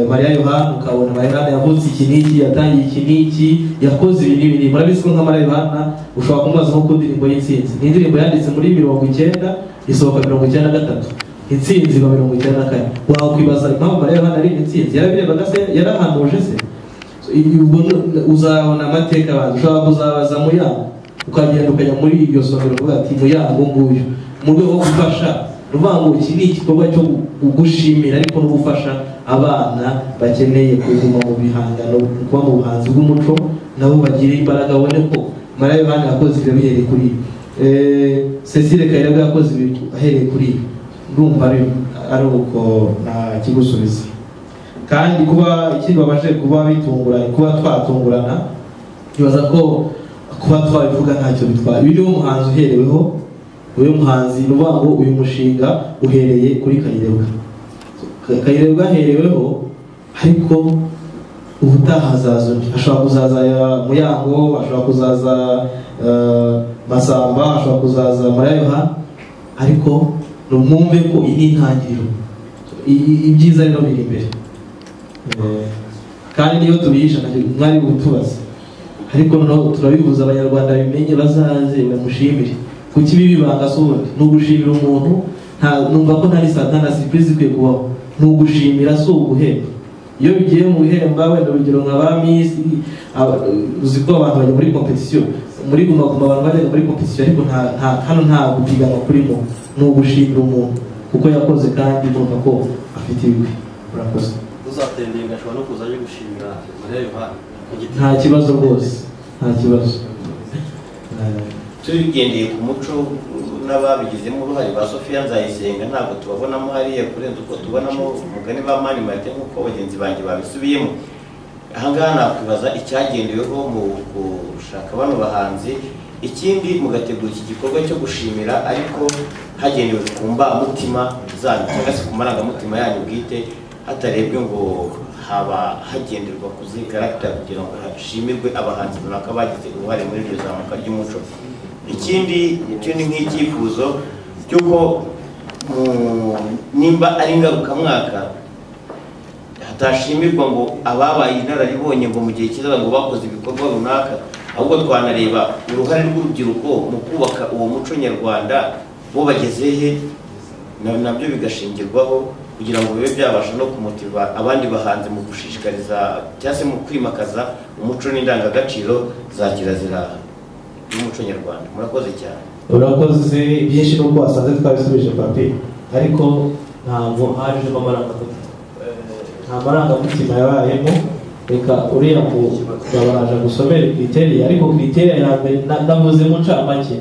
Mariya Yohana, ukabona Mariya Yohana yavutse iki n'iki, yatangiye iki n'iki, yakoze ibi n'ibindi. Murabizi ko nka Mariya Yohana ushobora kumubaza nko ku ndirimbo y'Intsinzi. Ni indirimbo yanditse muri 90 isohoka 93, Intsinzi iba 94. Wakwibaza impamvu Mariya Yohana ari Intsinzi, yarabirebaga se, yarahanuje se? Uzabona amateka abantu, ushobora kuzabaza Muyango ukagenda ukajya muri iyo somero uvuga ati Muyango nguyu, mu rwego rwo gufasha. Ruvuga ngo iki ni igikorwa cyo gushimira ariko no gufasha abana bakeneye kuguma mu bihangano, kuba mu buhanzi bw'umuco, nabo bagira imbaraga. Babone ko Mariya Yohana yakoze ibyo bihereye kuri Cecile Kayirebwa yakoze ibintu ahereye kuri. Ndumva ari uko nta kigusubiza. Kandi kuba ikindi babashe kuba bitungurana, kuba twatungurana, bibaza ko kuba twabivuga ntacyo bitwara. Uyu ni umuhanzi uhereweho, uyu muhanzi nuvuga ngo uyu mushinga uhereye kuri Kayirebwa ahereweho, ariko ubutaha hazaza undi. Ashobora kuzaza Muyango, ashobora kuzaza Masamba, ashobora kuzaza Mariya Yohana, ariko numwumve ko iyi ni intangiriro. Ibyiza rero biri imbere, kandi niyo tubihisha mwari gutubaza, ariko no turabibuza Abanyarwanda bimenye, bazaze bamushimire. Kuki ibi bibanga subundi ni ugushimira umuntu. Numva ko ntari na surprise ikwiye kubaho, ni ugushimira si uguhemba. Iyo bigiye mu bihemba, wenda urugero nka ba Miss, uzi ko abantu bajya muri competition, muri Guma abantu bajya muri competition, ariko hano nta gupiganwa kurimo, ni ugushimira umuntu kuko yakoze kandi urumva ko afite ibigwi. Urakoze. Uzatendinga ashobora no kuza aje gushimira Mariya Yohana. Nta kibazo rwose, nta kibazo. Tugendeye ku muco n'ababigizemo uruhare ba Sophia Nzayisenga ntabwo tubabonamo hariya kurenza uko tubonamo umugani ba Mani Martin nk'uko bagenzi banjye babisubiyemo. Ahangaha nakwibaza icyagendeweho mu gushaka bano bahanzi. Ikindi mugategura iki gikorwa cyo gushimira, ariko hagendewe ku mbamutima zanyu cyangwa se ku marangamutima yanyu bwite, hatarebwe ngo haba hagenderwa ku zigaragara kugira ngo hashimirwe abahanzi runaka bagize uruhare muri iryo zamuka ry'umuco. Ikindi nk'icyifuzo cy'uko nimba ari ngarukamwaka hatashimirwa ngo ababaye inararibonye ngo mu gihe kizaza ngo bakoze ibikorwa runaka, ahubwo twanareba uruhare rw'urubyiruko mu kubaka uwo muco nyarwanda, bo bageze he, nabyo bigashingirwaho kugira ngo bibe byabasha no kumutiva abandi bahanzi mu gushishikariza cyangwa se mu kwimakaza umuco n'indangagaciro za kirazira y'umuco nyarwanda. Murakoze cyane. Urakoze. Byinshi n'uko wasanze twabisubije papi, ariko ntabwo hajemo nta marangamutima yabayemo. Reka uriya mugabaraje gusomera kriteriya, ariko kriteriya ya mbere navuze mu ncamake,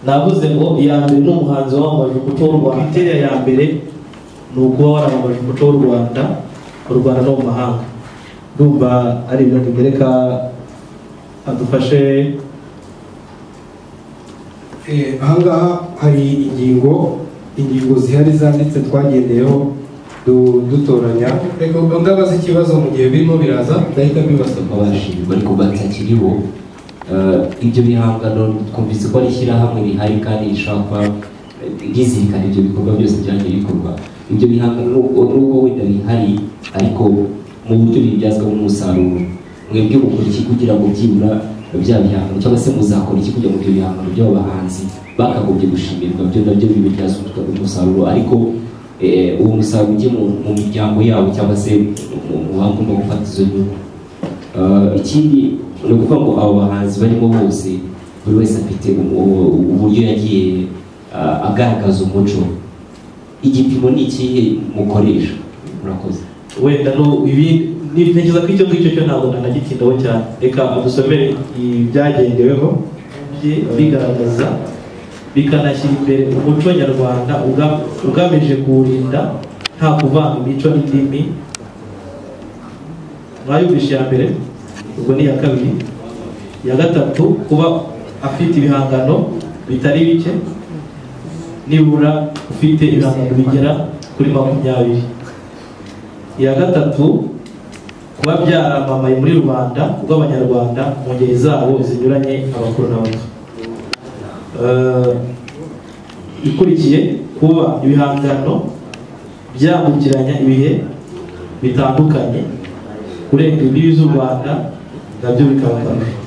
navuze ngo iya mbere n'umuhanzi wamamaje umuco w'u Rwanda. Kriteriya ya mbere ni ukuba waramamaje umuco w'u Rwanda, u Rwanda no mu mahanga. Ndumva ari ibintu bigereka adufashe. Ahangaha hari ingingo zihari zanditse twagendeyeho dutoranya. Reka ndabaza ikibazo mu gihe birimo biraza ndahita mbibasaba. Abashinzwe ariko batakiriho ibyo bihangano, twumvise ko ari ishyirahamwe rihari kandi rishaka rizirikana ibyo bikorwa byose byagiye bikorwa. Ibyo bihangano nubwo wenda bihari, ariko mu buryo bibyazwamo umusaruro, mwebwe mukora iki kugira ngo byibura bya bihangano, cyangwa se muzakora iki kugira ngo ibyo bihangano by'abahanzi bakagombye gushimirwa byo nabyo bibyazwa umusaruro, ariko uwo musaruro ujye mu miryango yabo cyangwa se mu bagomba gufata izo nyungu. Ikindi ni ukuvuga ngo abo bahanzi barimo bose, buri wese afite uburyo yagiye agaragaza umuco. Igipimo ni ikihe mukoresha? Murakoze. Wenda ntekereza ko icyo ngicyo cyo ntabwo nanagitindaho cyane. Reka adusomere ibyagendeweho bigaragaza bikanashyira imbere umuco nyarwanda ugamije kuwurinda nta kuvanga imico n'indimi. Mwayumvishe iya mbere, ubwo ni iya kabiri. iya gatatu kuba afite ibihangano bitari bike nibura ufite ibihangano bigera kuri 20. iya gatatu kuba byaramamaye muri rubanda rw'abanyarwanda mu ngeri zabo zinyuranye abakuru n'abato. Ikurikiye kuba ibihangano byambukiranya ibihe bitandukanye kurenga imbibi z'u Rwanda nabyo bikaba akarusho.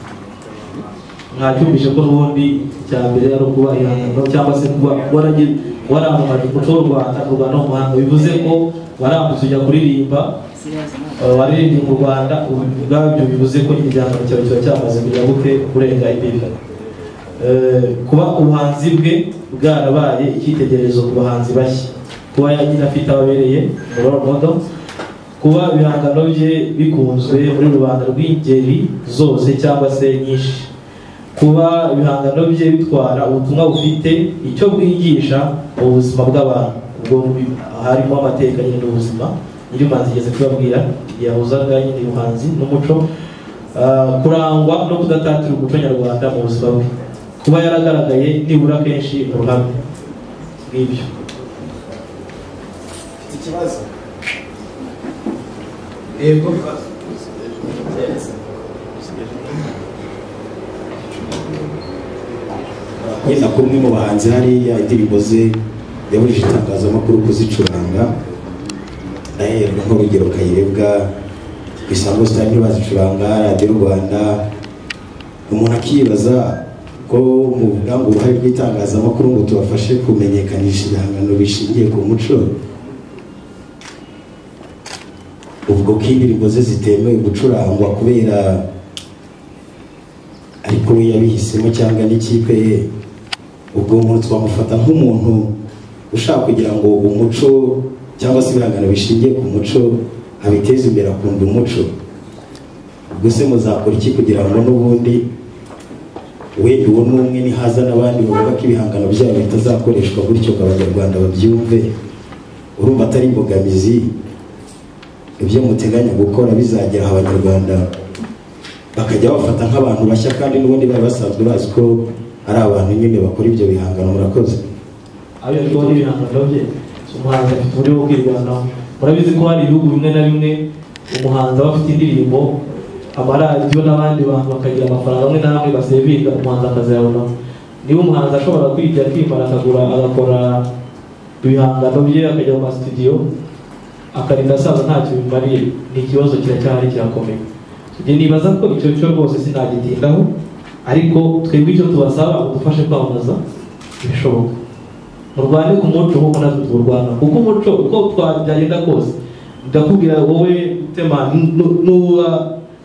Mwacyumvishe ko n'ubundi icya mbere ari ukuba ihangano cyangwa se kuba waramamaje umuco w'u Rwanda mu muhanga, bivuze ko warambutse ujya kuririmba waririmbye mu Rwanda, ubwabyo bivuze ko igihangano cyawe kiba cyamaze kujya gute kurenga imbibi. Kuba ubuhanzi bwe bwarabaye icyitegererezo ku bahanzi bashya, kuba yagira afite ababereye role model, kuba ibihangano bye bikunzwe muri rubanda rw'ingeri zose cyangwa se nyinshi, kuba ibihangano bye bitwara ubutumwa bufite icyo bwigisha mu buzima bw'abantu. Ubwo harimo amateka nyine n'ubuzima nyirimanzi igeze kubabwira yahuzaga nyine ubuhanzi n'umuco, kurangwa no kudatatira umuco nyarwanda mu buzima bwe, kuba yaragaragaye nibura kenshi mu ruhame bw'ibyo. Ikibazo yego yenda ko umwe mu bahanzi hariya indirimbo ze yabujije itangazamakuru kuzicuranga, ndaherwa nk'urugero Kayirebwa ku Isango Star ntibazicuranga, Radio Rwanda. Umuntu akibaza ko muvuga ngo uruhare rw'itangazamakuru ngo tubafashe kumenyekanisha ibihangano bishingiye ku muco, ubwo ko indirimbo ze zitemewe gucurangwa kubera ariko we yabihisemo cyangwa n'ikipe ye, ubwo umuntu twamufata nk'umuntu ushaka kugira ngo umuco cyangwa se ibihangano bishingiye ku muco abiteze imbere, akunda umuco. Ubwo se muzakora iki kugira ngo n'ubundi wenda uwo n'umwe nihaza n'abandi bavuga ko ibihangano byabo bitazakoreshwa gutyo ngo abanyarwanda babyumve? Urumva atari imbogamizi ibyo muteganya gukora bizagera abanyarwanda bakajya bafata nk'abantu bashya kandi n'ubundi bari basanzwe bazi ko ari abantu nyine bakora ibyo bihangano? Murakoze. Ayo rero ibihangano bye umuhanzi afite uburyo bwo kwirwanaho. Murabizi ko hari ibihugu bimwe na bimwe umuhanzi aba afite indirimbo, amaradiyo n'abandi bantu bakagira amafaranga amwe n'amwe basevinga umuhanzi akazayabonamo. Niba umuhanzi ashobora kwijya kwimara akagura agakora ibihangano bye akajya mu masitudiyo akarinda asaza ntacyo bimariye, ni ikibazo kiracyahari kirakomeye. Njye nibaza ko icyo cyo rwose sinagitindaho, ariko twebwe icyo tubasaba udufashe kwamamaza ibishoboka, murwane ku muco nk'uko natwe tuwurwana, kuko umuco uko byagenda kose ndakubwira wowe tema nuba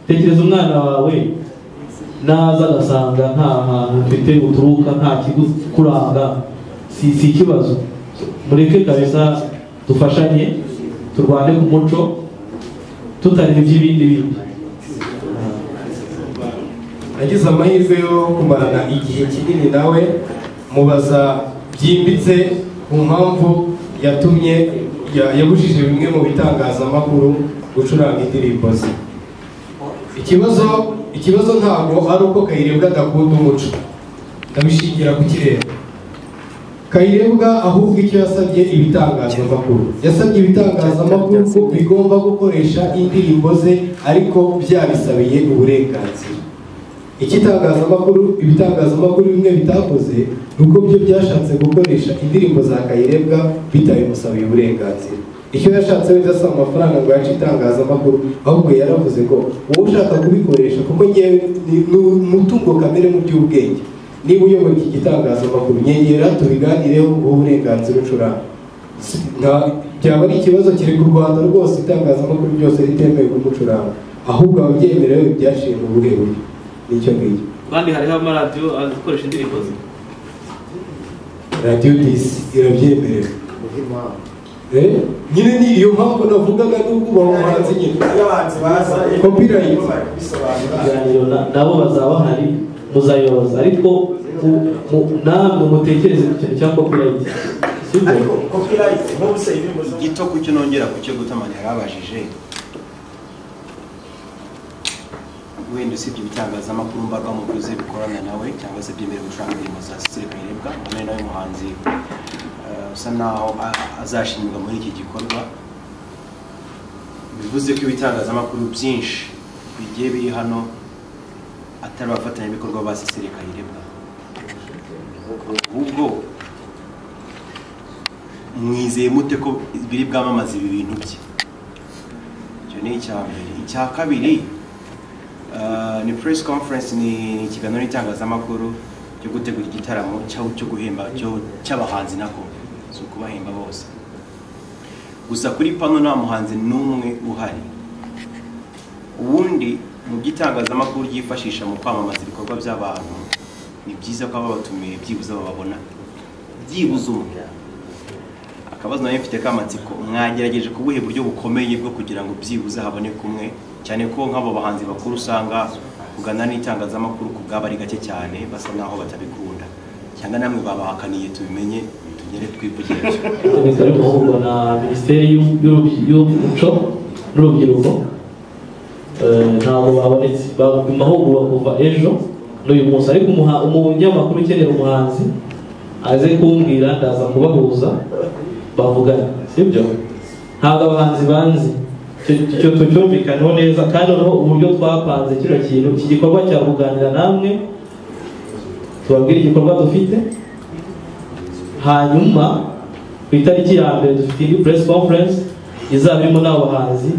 tekereza umwana wawe naza agasanga nta hantu ufite uturuka nta kigukuranga, si ikibazo. Mureke kabisa dufashanye turwane ku muco tutareba iby'ibindi bindi. nagize amahirwe yo kumarana igihe kinini nawe, mubaza byimbitse ku mpamvu yatumye yabujije bimwe mu bitangazamakuru gucuranga indirimbo ze. Ikibazo ntabwo ari uko Kayirebwa adakunda umuco, ndabishingira ku kirere. Kayirebwa ahubwo icyo yasabye ibitangazamakuru, yasabye ibitangazamakuru ko bigomba gukoresha indirimbo ze ariko byabisabiye uburenganzira. Ibitangazamakuru bimwe bitakoze nuko byo byashatse gukoresha indirimbo za Kayirebwa bitabimusabiye uburenganzira. Icyo yashatse wenda asaba amafaranga ngo yace itangazamakuru, ahubwo yaravuze ngo wowe ushaka kubikoresha kuko ngewe ni umutungo kamere mu by'ubwenge, niba uyobora iki gitangazamakuru nyegera tubiganireho uburenganzira ucuranga. Byaba ari ikibazo kiri ku Rwanda rwose itangazamakuru byose ritemewe kumucuranga, ahubwo ababyemerewe byashiye mu burebure. Nicyo ngicyo. Kandi hariho amaradiyo akoresha indirimbo ze, radiyo disi irabyemerewe. Nyine ni iyo mpamvu navugaga n'ubwo bahanzi nyine abahanzi baza copyright bisobanura nabo bazaba bahari muzayoboza, ariko namwe mutekereze ku kintu cya copyright. ariko copyright nk'ubuse ibintu gito kucyo nongera kucyo gutamanya yarabajije wenda usibye ibitangazamakuru mbarwa mu byuze bikorana nawe cyangwa se byemerewe gucuranga indirimbo za Cecile Kayirebwa mbona nawe muhanzi usa naho azashimirwa muri iki gikorwa bivuze ko ibitangazamakuru byinshi bigiye biri hano atari abafatanyabikorwa ba Cecile Kayirebwa ubwo mwizeye mute ko biri bwamamaza ibi bintu bye icyo ni icya mbere icya kabiri ni press conference ni ikiganiro n'itangazamakuru cyo gutegura igitaramo cyo guhemba cy'abahanzi nako so kubahemba bose gusa kuri pano nta muhanzi n'umwe uhari ubundi mu gitangazamakuru ryifashisha mu kwamamaza ibikorwa by'abantu ni byiza ko ababatumiye byibuze bababona byibuze umwe akabazo nayo mfite kamatsiko mwagerageje kubuhe buryo bukomeye bwo kugira ngo byibuze haboneke umwe cyane ko nk'abo bahanzi bakuru usanga kugana n'itangazamakuru ku bwabo ari gake cyane basa naho batabikunda cyangwa namwe babahakaniye tubimenye tugere twivugire bikari guhugurwa na Minisiteri y'Umuco n'Urubyiruko ntabwo babonetse mahugurwa kuva ejo n'uyu munsi ariko umunyamakuru ukenera umuhanzi aze kumbwira ndaza kubahuza bavugana sibyo ntabwo abahanzi banzi icyo tucyumvikaneho neza kandi noneho uburyo twapanze kino kintu iki gikorwa cya kuganira namwe tubabwira igikorwa dufite hanyuma ku itariki ya mbere dufite indi press conference izaba irimo n'abo bahanzi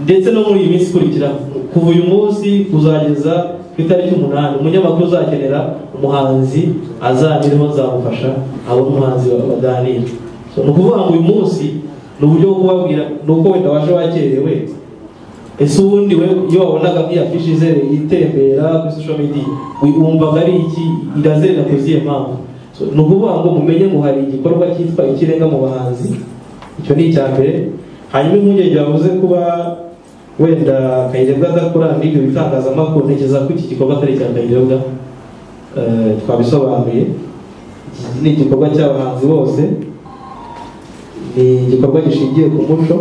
ndetse no muri iyi minsi ikurikira kuva uyu munsi kuzageza ku itariki 8 umunyamakuru uzakenera umuhanzi azanireho nzamufasha abo umuhanzi baganira ni ukuvuga ngo uyu munsi ni uburyo bwo kubabwira nuko wenda waje wakerewe ese ubundi we iyo wabonaga nk'iyafishi ze yitembera kuri social media wumvaga ari iki irazerera kuziye mpamvu ni ukuvuga ngo mumenye ngo hari igikorwa cyitwa ikirenga mu bahanzi icyo ni icya mbere hanyuma impungenge yavuze kuba wenda Kayirebwa adakora n'ibyo bitangazamakuru ntekereza ko iki gikorwa atari icya Kayirebwa twabisobanuye iki ni igikorwa cy'abahanzi bose ni igikorwa gishingiye ku muco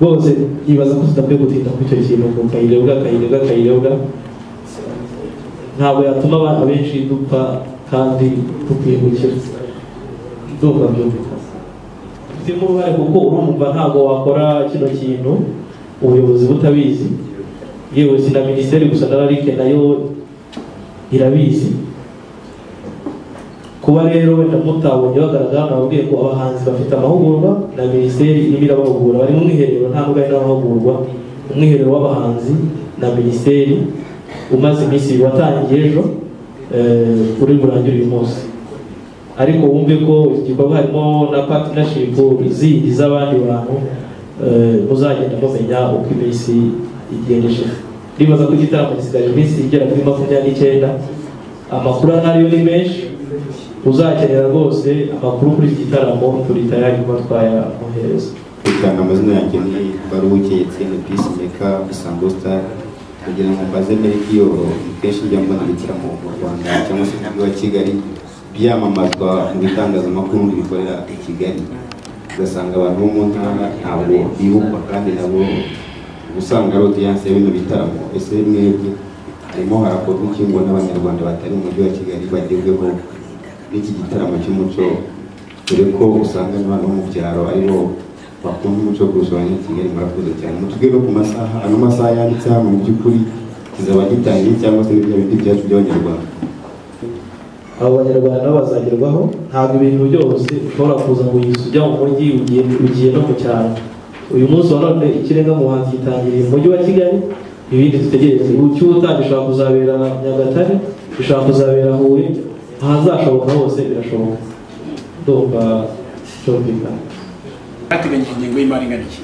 bose yibaza ko tudakwiye gutinda ku icyo kintu ngo Kayirebwa ntabwo yatuma abantu benshi dupfa kandi dukwiye gukira ndumva byumvikana ufitemo uruhare kuko urumva ntabwo wakora kino kintu ubuyobozi butabizi yewe si na Minisiteri gusa na RARIC nayo irabizi kuba rero wenda mutabonye bagaragara nababwiye ko abahanzi bafite amahugurwa na Minisiteri irimo irabahugura bari mu mwiherero nta n'ubwo ari n'amahugurwa umwiherero w'abahanzi na Minisiteri umaze iminsi watangiye ejo uri burangire uyu munsi ariko wumve ko igikorwa harimo na partnership zindi z'abandi bantu muzagenda mumenya uko iminsi igendeshe ndibaza ko igitaramo gisigaje iminsi igera kuri 29 amakuru ariyo ni menshi uzakenera rwose amakuru kuri iki gitaramo turi tayari kuba twayamuhereza Itanga amazina yanjye ni Baruhuke Etienne Peacemaker Isango Star kugira ngo mbaze Melchior kenshi njya mbona igitaramo mu Rwanda cyangwa se mu wa Kigali byamamazwa mu bitangazamakuru bikorera i Kigali ugasanga abantu bo mu ntara ntabwo bibukwa kandi nabo usanga audience y'ibintu bitaramo ese mwebwe harimo harakorwa iki ngo n'abanyarwanda batari mu mujyi wa Kigali bagezweho n'iki gitaramo cy'umuco dore ko usanga abantu mu byaro aribo bakunda umuco kurusha abanyakigali murakoze cyane mutubwire ku masaha ano masaha yanditse hano mu by'ukuri kizaba gitangiye cyangwa se n'ibyo bindi byacu by'abanyarwanda abo banyarwanda bazagerwaho ntabwo ibintu byose ushobora kuza ngo ujya mu mujyi ugiye no mu cyaro uyu munsi wa none ikirenga muhanzi gitangiriye mu mujyi wa Kigali ibindi dutegereze ucyuta gishobora kuzabera Nyagatare gishobora kuzabera Huye ahazashoboka hose birashoboka ndumva cyumvikana hateganyije ingengo y'imari ingana iki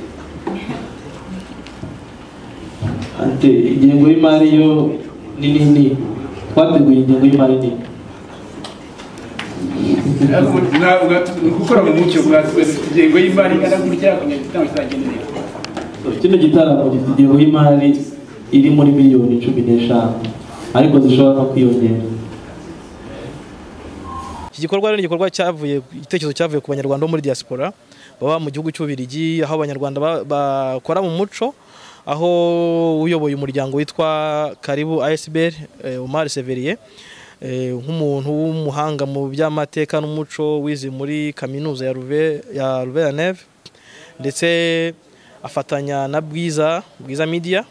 ante ingengo y'imari yo nini twateguye ingengo y'imari nini gukora mu mucyo ingengo y'imari ingana gutya kugira ngo igitaramo kizagende neza kino gitaramo gifite ingengo y'imari iri muri miliyoni 15 ariko zishobora no kwiyongera iki gikorwa ni igikorwa cyavuye igitekerezo cyavuye ku banyarwanda bo muri diaspora baba mu gihugu cy'Ubirigi aho abanyarwanda bakora mu muco aho uyoboye umuryango witwa Karibu ASBL Omar Severier nk'umuntu w'umuhanga mu by'amateka n'umuco wize muri kaminuza ya Louvain-la-Neuve ndetse afatanya na Bwiza Media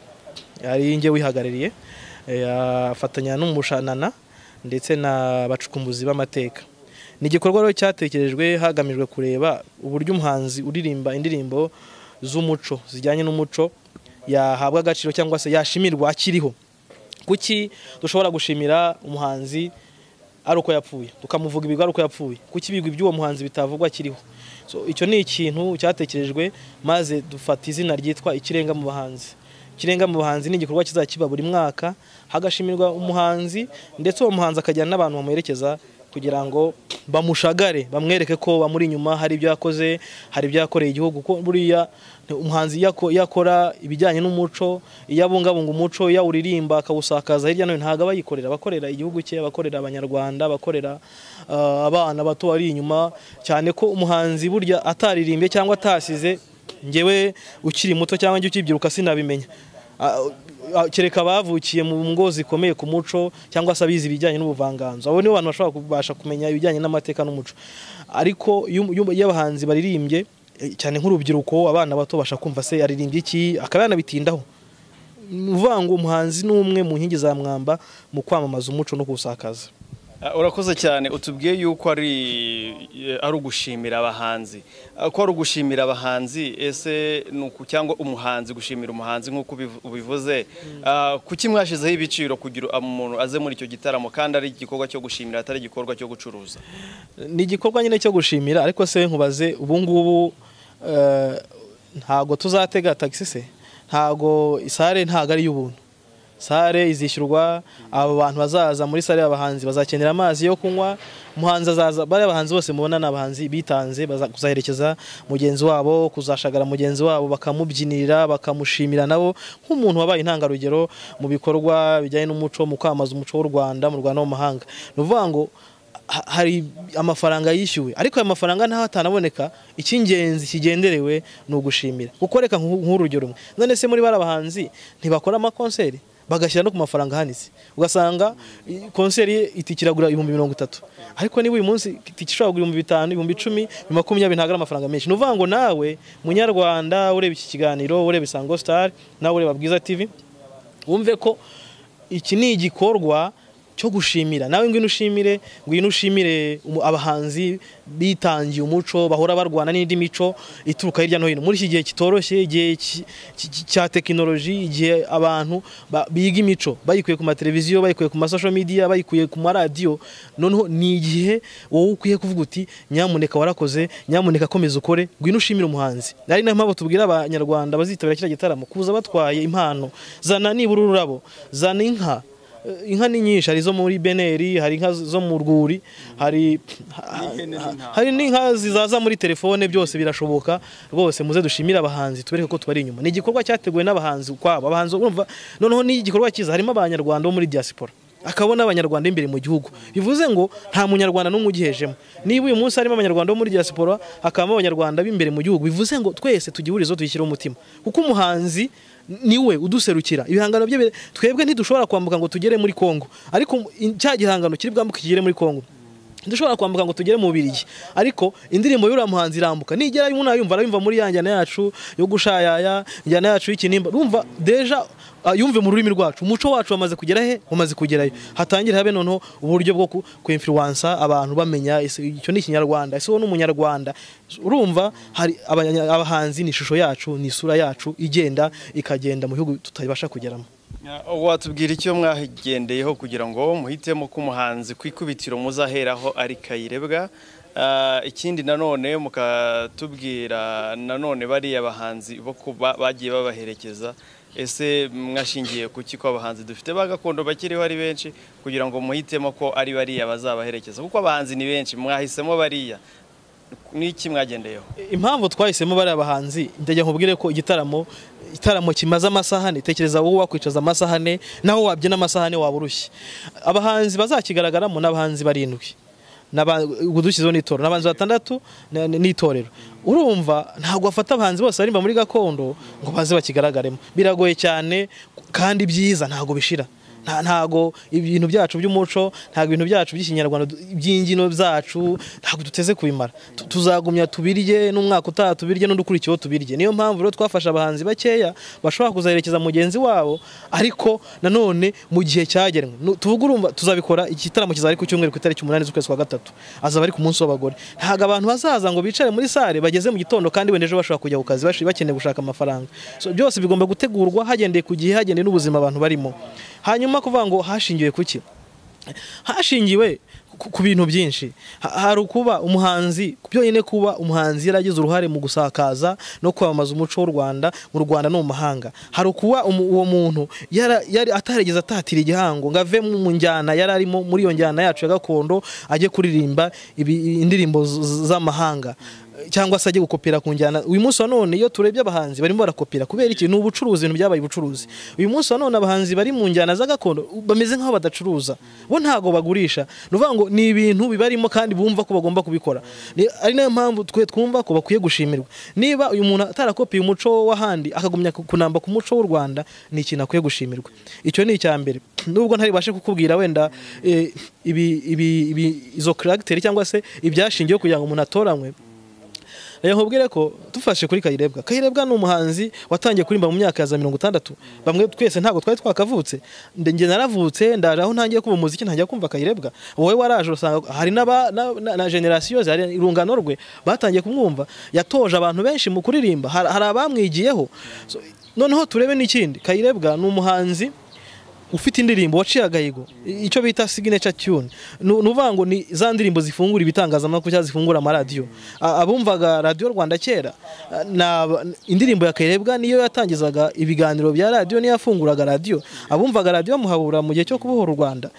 yari nge wihagarariye afatanya n'umushanana ndetse na bacukumbuzi b'amateka. Ni igikorwa rero cyatekerejwe hagamijwe kureba uburyo umuhanzi uririmba indirimbo z'umuco zijyanye n'umuco yahabwa agaciro cyangwa se yashimirwa akiriho. Kuki dushobora gushimira umuhanzi ari uko yapfuye tukamuvuga ibigwa ari uko yapfuye, kuki ibigwi by'uwo muhanzi bitavugwa akiriho? So icyo ni ikintu cyatekerejwe maze dufata izina ryitwa ikirenga mu bahanzi. Ikirenga mu bahanzi ni igikorwa kizakiba buri mwaka hagashimirwa umuhanzi ndetse uwo muhanzi akajyana n'abantu bamuherekeza kugira ngo bamushagare bamwereke ko bamuri inyuma hari ibyo yakoze, hari ibyo yakoreye igihugu. Ko buriya umuhanzi yakora ibijyanye n'umuco, iyabungabunga umuco, yawuririmba akawusakaza hirya no hino, ntago abayikorera, bakorera igihugu cye, bakorera abanyarwanda, bakorera abana bato bari inyuma, cyane ko umuhanzi burya ataririmbye cyangwa atasize, ngewe ukiri muto cyangwa njye ukibyiruka sinabimenya, kereka bavukiye mu ngo zikomeye ku muco cyangwa se abizi ibijyanye n'ubuvanganzo. Abo nibo bantu bashobora kubasha kumenya ibijyanye n'amateka n'umuco. Ariko iyo abahanzi baririmbye cyane nk'urubyiruko, abana bato basha kumva se aririmbye iki, akaba yanabitindaho. Uvuga ngo umuhanzi ni umwe mu nkingi za mwamba mu kwamamaza umuco no kuwusakaza. Urakoze cyane, utubwiye yuko ari ugushimira abahanzi. Ko ari ugushimira abahanzi, ese nuko cyangwa umuhanzi gushimira umuhanzi nk'uko ubivuze, kuki mwashizeho ibiciro kugira umuntu aze muri icyo gitaramo kandi ari igikorwa cyo gushimira atari igikorwa cyo gucuruza? Ni igikorwa nyine cyo gushimira, ariko se nkubaze ubu ngubu ntago tuzatega taxi se? Ntago isare ntago ari y'ubuntu. Sare izishyurwa, abo bantu bazaza muri sare y'abahanzi bazakenera amazi yo kunywa, umuhanzi azaza, bari abahanzi bose mubona n'abahanzi bitanze kuzaherekeza mugenzi wabo, kuzashagara mugenzi wabo, bakamubyinira, bakamushimira nabo nk'umuntu wabaye intangarugero mu bikorwa bijyanye n'umuco, mu kwamaza umuco w'u Rwanda mu Rwanda no mu mahanga. Nuvuga ngo hari amafaranga yishyuwe, ariko ayo mafaranga ntaho atanaboneka, icy'ingenzi kigenderewe ni ugushimira. Kuko reka nk'urugero rumwe, none se muri bari abahanzi ntibakora amakonseri bagashyira no ku mafaranga hanitse, ugasanga konseri itikiragura 30,000, ariko niba uyu munsi itikishobora kugura 5,000, 10,000, 20,000 ntago ari amafaranga menshi. Nuvuga ngo nawe munyarwanda ureba iki kiganiro, ureba Isango Star, nawe ureba Bwiza TV, wumve ko iki ni igikorwa cyo gushimira. Nawe ngwino ushimire abahanzi bitangiye umuco, bahora barwana n'indi mico ituruka hirya no hino muri iki gihe kitoroshye, igihe cya tekinoloji, igihe abantu biga imico bayikuye ku mateleviziyo, bayikuye ku social media, bayikuye ku maradiyo. Noneho ni igihe wowe ukwiye kuvuga uti nyamuneka warakoze, nyamuneka komeza ukore, ngwino ushimire umuhanzi. Ari nayo mpamvu tubwira abanyarwanda bazitabira kiriya gitaramo kuza batwaye impano, zana nibura ururabo, zana inka ni nyinshi, hari zo muri Beneri, hari inka zo mu Rwuri, hari n'inka zizaza muri telefone, byose birashoboka rwose. Muze dushimira abahanzi, tubereke ko tubari inyuma. Ni igikorwa cyateguwe n'abahanzi kwabo, abahanzi urumva. Noneho ni igikorwa cyiza, harimo abanyarwanda bo muri diaspora, akabona abanyarwanda imbere mu gihugu. Bivuze ngo nta munyarwanda n'umwe ugihejemo. Niba uyu munsi harimo abanyarwanda bo muri diaspora, hakabamo abanyarwanda b'imbere mu gihugu, bivuze ngo twese tugihurizo tuyishyire umutima, kuko umuhanzi niwe uduserukira. Ibihangano bye twebwe ntidushobora kwambuka ngo tugere muri Kongo, ariko cya gihangano kiri bwambuka kigere muri Kongo. Dushobora kwambuka ngo tugere mu Bubiligi, ariko indirimbo y'ura muhanzi irambuka, nigera umuntu ayumva muri yanjyana yacu yo gushayaya, injyana yacu y'ikinimba, urumva deja yumve mu rurimi rwacu, umuco wacu wamaze kugera he, wamaze kugerayo. Hatangira habe noneho uburyo bwo ku-influencer abantu bamenya icyo ni Ikinyarwanda, ese wo n'umunyarwanda. Urumva hari abahanzi ni ishusho yacu, ni isura yacu igenda ikagenda mu bihugu tutabasha kugeramo. Watubwira icyo mwagendeyeho kugira ngo muhitemo ko umuhanzi kwikubitiro muzaheraho ari Kayirebwa? Ikindi nanone mukatubwira nanone bari abahanzi bo bagiye babaherekeza, ese mwashingiye kuki ko abahanzi dufite bagakondo bakiriho ari benshi kugira ngo muhitemo ko ari bariya bazabaherekeza? Kuko abahanzi ni benshi, mwahisemo bariya, niki mwagendeyeho? Impamvu twahisemo bari abahanzi, ndajya nkubwire ko igitaramo kimaze amasaha ane. Tekereza wowe wakwicaza amasaha ane, naho wabyina amasaha ane waburushye. Abahanzi bazakigaragaramo n'abahanzi 7. dushyizeho n'itorero n'abanzi 6 n'itorero. Urumva ntabwo bafata abahanzi bose barimba muri gakondo ngo baze bakigaragaremo, biragoye cyane kandi byiza ntabwo bishira. Ntago ibintu byacu by'umuco, ntago ibintu byacu by'ikinyarwanda by'ingino zacu ntago duteze kubimara. Tuzagumya tubirye n'umwaka utaha tubirye n'udukurikiyeho tubirye. Niyo mpamvu rero twafasha abahanzi bakeya bashobora kuzaherekeza mugenzi wabo, ariko nanone mu gihe cyagenwe. Tuvuga urumva tuzabikora igitaramo kizari ku cyumweru ku itariki 8 z'ukwezi kwa gatatu, azaba ari ku munsi w'abagore. Ntago abantu bazaza ngo bicare muri sale bageze mu gitondo kandi wende ejo bashobora kujya ku kazi bakeneye gushaka amafaranga. So byose bigomba gutegurwa hagendeye ku gihe, hagendeye n'ubuzima abantu barimo. Hanyuma kuvuga ngo hashingiwe kuki? Hashingiwe ku bintu byinshi. Hari kuba umuhanzi, byonyine kuba umuhanzi yaragize uruhare mu gusakaza no kwamamaza umuco w'u Rwanda mu Rwanda no mu mahanga. Hari kuba uwo muntu yari atarigeze atatira igihango ngo ave mu njyana yari arimo muri iyo njyana yacu ya gakondo ajye kuririmba indirimbo z'amahanga cyangwa se ajye gukopera ku njyana. Uyu munsi wa none iyo turebye abahanzi barimo barakopera kubera iki? N'ubucuruzi, ibintu byabaye ubucuruzi. Uyu munsi wa none abahanzi bari mu njyana za gakondo bameze nk'aho badacuruza, bo ntago bagurisha. Nuvuga ngo ni ibintu bibarimo kandi bumva ko bagomba kubikora. Ari nayo mpamvu twe twumva ko bakwiye gushimirwa. Niba uyu muntu atarakopiye umuco w'ahandi akagumya kunamba ku muco w'u Rwanda, ni ikintu akwiye gushimirwa. Icyo ni icyambere. Nubwo ntari bashe kukubwira wenda izo character cyangwa se ibyashingiye kugira ngo umuntu atoranywe. Nkubwire ko dufashe kuri Kayirebwa. Kayirebwa ni umuhanzi watangiye kurimba mu myaka ya 60. Bamwe twese ntago twari twakavutse. Nge naravutse ndaje aho ntangiye kuba umuziki ntangiye kumva Kayirebwa. Wowe waraje usanga hari na generation zari irungano rwe batangiye kumwumva. Yatoje abantu benshi mu kuririmba, hari abamwigiyeho. Noneho turebe n'ikindi. Kayirebwa ni umuhanzi ufite indirimbo waciye agahigo, icyo bita signature tune. Nuvuga ngo ni za ndirimbo zifungura ibitangazamakuru cyangwa zifungura amaradiyo. Abumvaga Radio Rwanda kera, indirimbo ya Kayirebwa niyo yatangizaga ibiganiro bya radio, niyo yafunguraga radio. Abumvaga radio muhabura mu gihe cyo kubohora u Rwanda,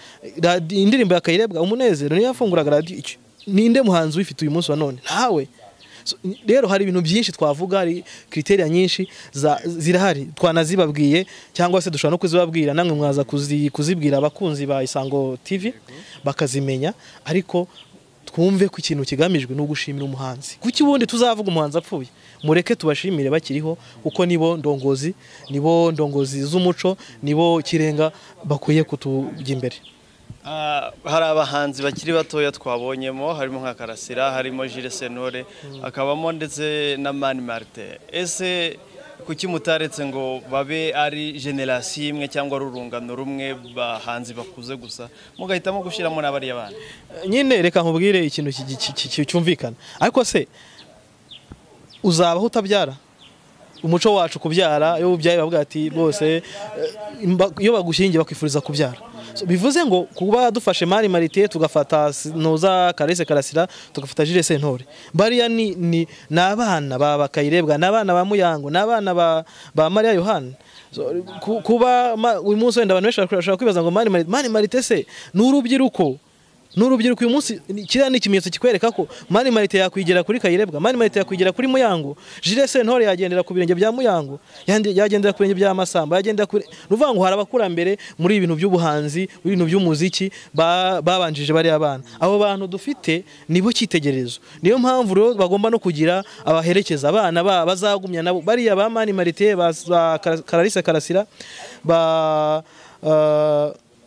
indirimbo ya Kayirebwa Umunezero niyo yafunguraga radio. Ninde muhanzi wifite uyu munsi wa none? Ntawe. Rero hari ibintu byinshi twavuga, hari kriteria nyinshi zirahari twanazibabwiye cyangwa se dushobora no kuzibabwira, namwe mwaza kuzibwira abakunzi ba Isango TV bakazimenya. Ariko twumve ko ikintu kigamijwe no gushimira umuhanzi. Kuki ubundi tuzavuga umuhanzi apfuye? Mureke tubashimire bakiriho, kuko nibo ndongozi z'umuco, nibo kirenga bakwiye kutujya imbere. Hari abahanzi bakiri batoya twabonyemo, harimo nka Karasira, harimo Jules Sentore, akabamo ndetse na Mani Martin. Ese kuki mutaretse ngo babe ari generation imwe cyangwa urungano rumwe bahanzi bakuze gusa mugahitamo gushiramo n'abari abana? Nyine reka nkubwire ikintu cyumvikana. Ariko se uzabaho utabyara? Umuco wacu kubyara, iyo ubyaye bavuga ati bose iyo bagushyingiye bakwifuriza kubyara. Bivuze ngo kuba dufashe Mani Martin tugafata Noza Karasira tugafata Jules Sentore, bariya ni nabana ba Kayirebwa, nabana ba Muyango, nabana ba Maria Yohana. Kuba uyu munsi wenda abantu benshi bashaka kwibaza ngo Mani Martin se n'urubyiruko uyu munsi kiriya ni ikimenyetso kikwereka ko Mani Martin yakwigera kuri Kayirebwa, Mani Martin yakwigera kuri Muyango, Jules Sentore yagendera ku birenge bya Muyango, yagendera ku birenge bya Masamba, yagendera kuri. Nuvuga ngo hari abakurambere muri ibintu by'ubuhanzi, ibintu by'umuziki babanjije bari abana. Abo bantu dufite nibo cyitegererezo. Niyo mpamvu rero bagomba no kugira abaherekeza abana bazagumya nabo bari ba Mani Martin, ba Karasira, ba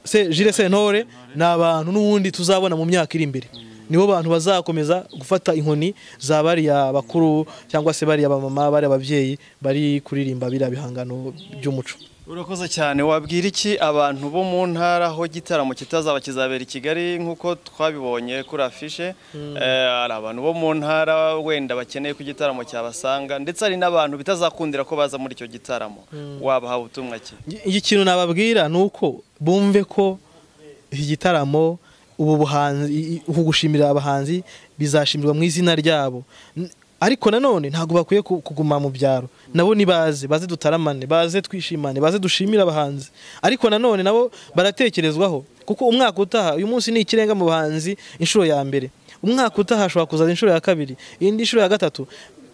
Jules Sentore, n'abantu n'ubundi tuzabona mu myaka iri imbere. Nibo bantu bazakomeza gufata inkoni za bariya bakuru cyangwa se bariya bamama, bariya ababyeyi bari kuririmba biriya bihangano by'umuco. Urakoze cyane. Wabwira iki abantu bo mu ntara aho gitaramo kitazaba kizabera i Kigali nk'uko twabibonye kuri afishe? Hari abantu bo mu ntara wenda bakeneye ku gitaramo cyabasanga, ndetse hari n'abantu bitazakundira ko baza muri icyo gitaramo. Wabaha ubutumwa ki? Iki kintu nababwira nuko bumve ko iki gitaramo ubu buhanzi, gushimira abahanzi bizashimirwa mu izina ryabo. Ariko nanone ntago bakwiye kuguma mu byaro, nabo nibaze dutaramane, baze twishimane, baze dushimira abahanzi. Ariko nanone nabo baratekerezwaho, kuko umwaka utaha uyu munsi ni ikirenga mu bahanzi inshuro ya mbere. Umwaka utaha ashobora kuzaza inshuro ya kabiri, indi inshuro ya gatatu.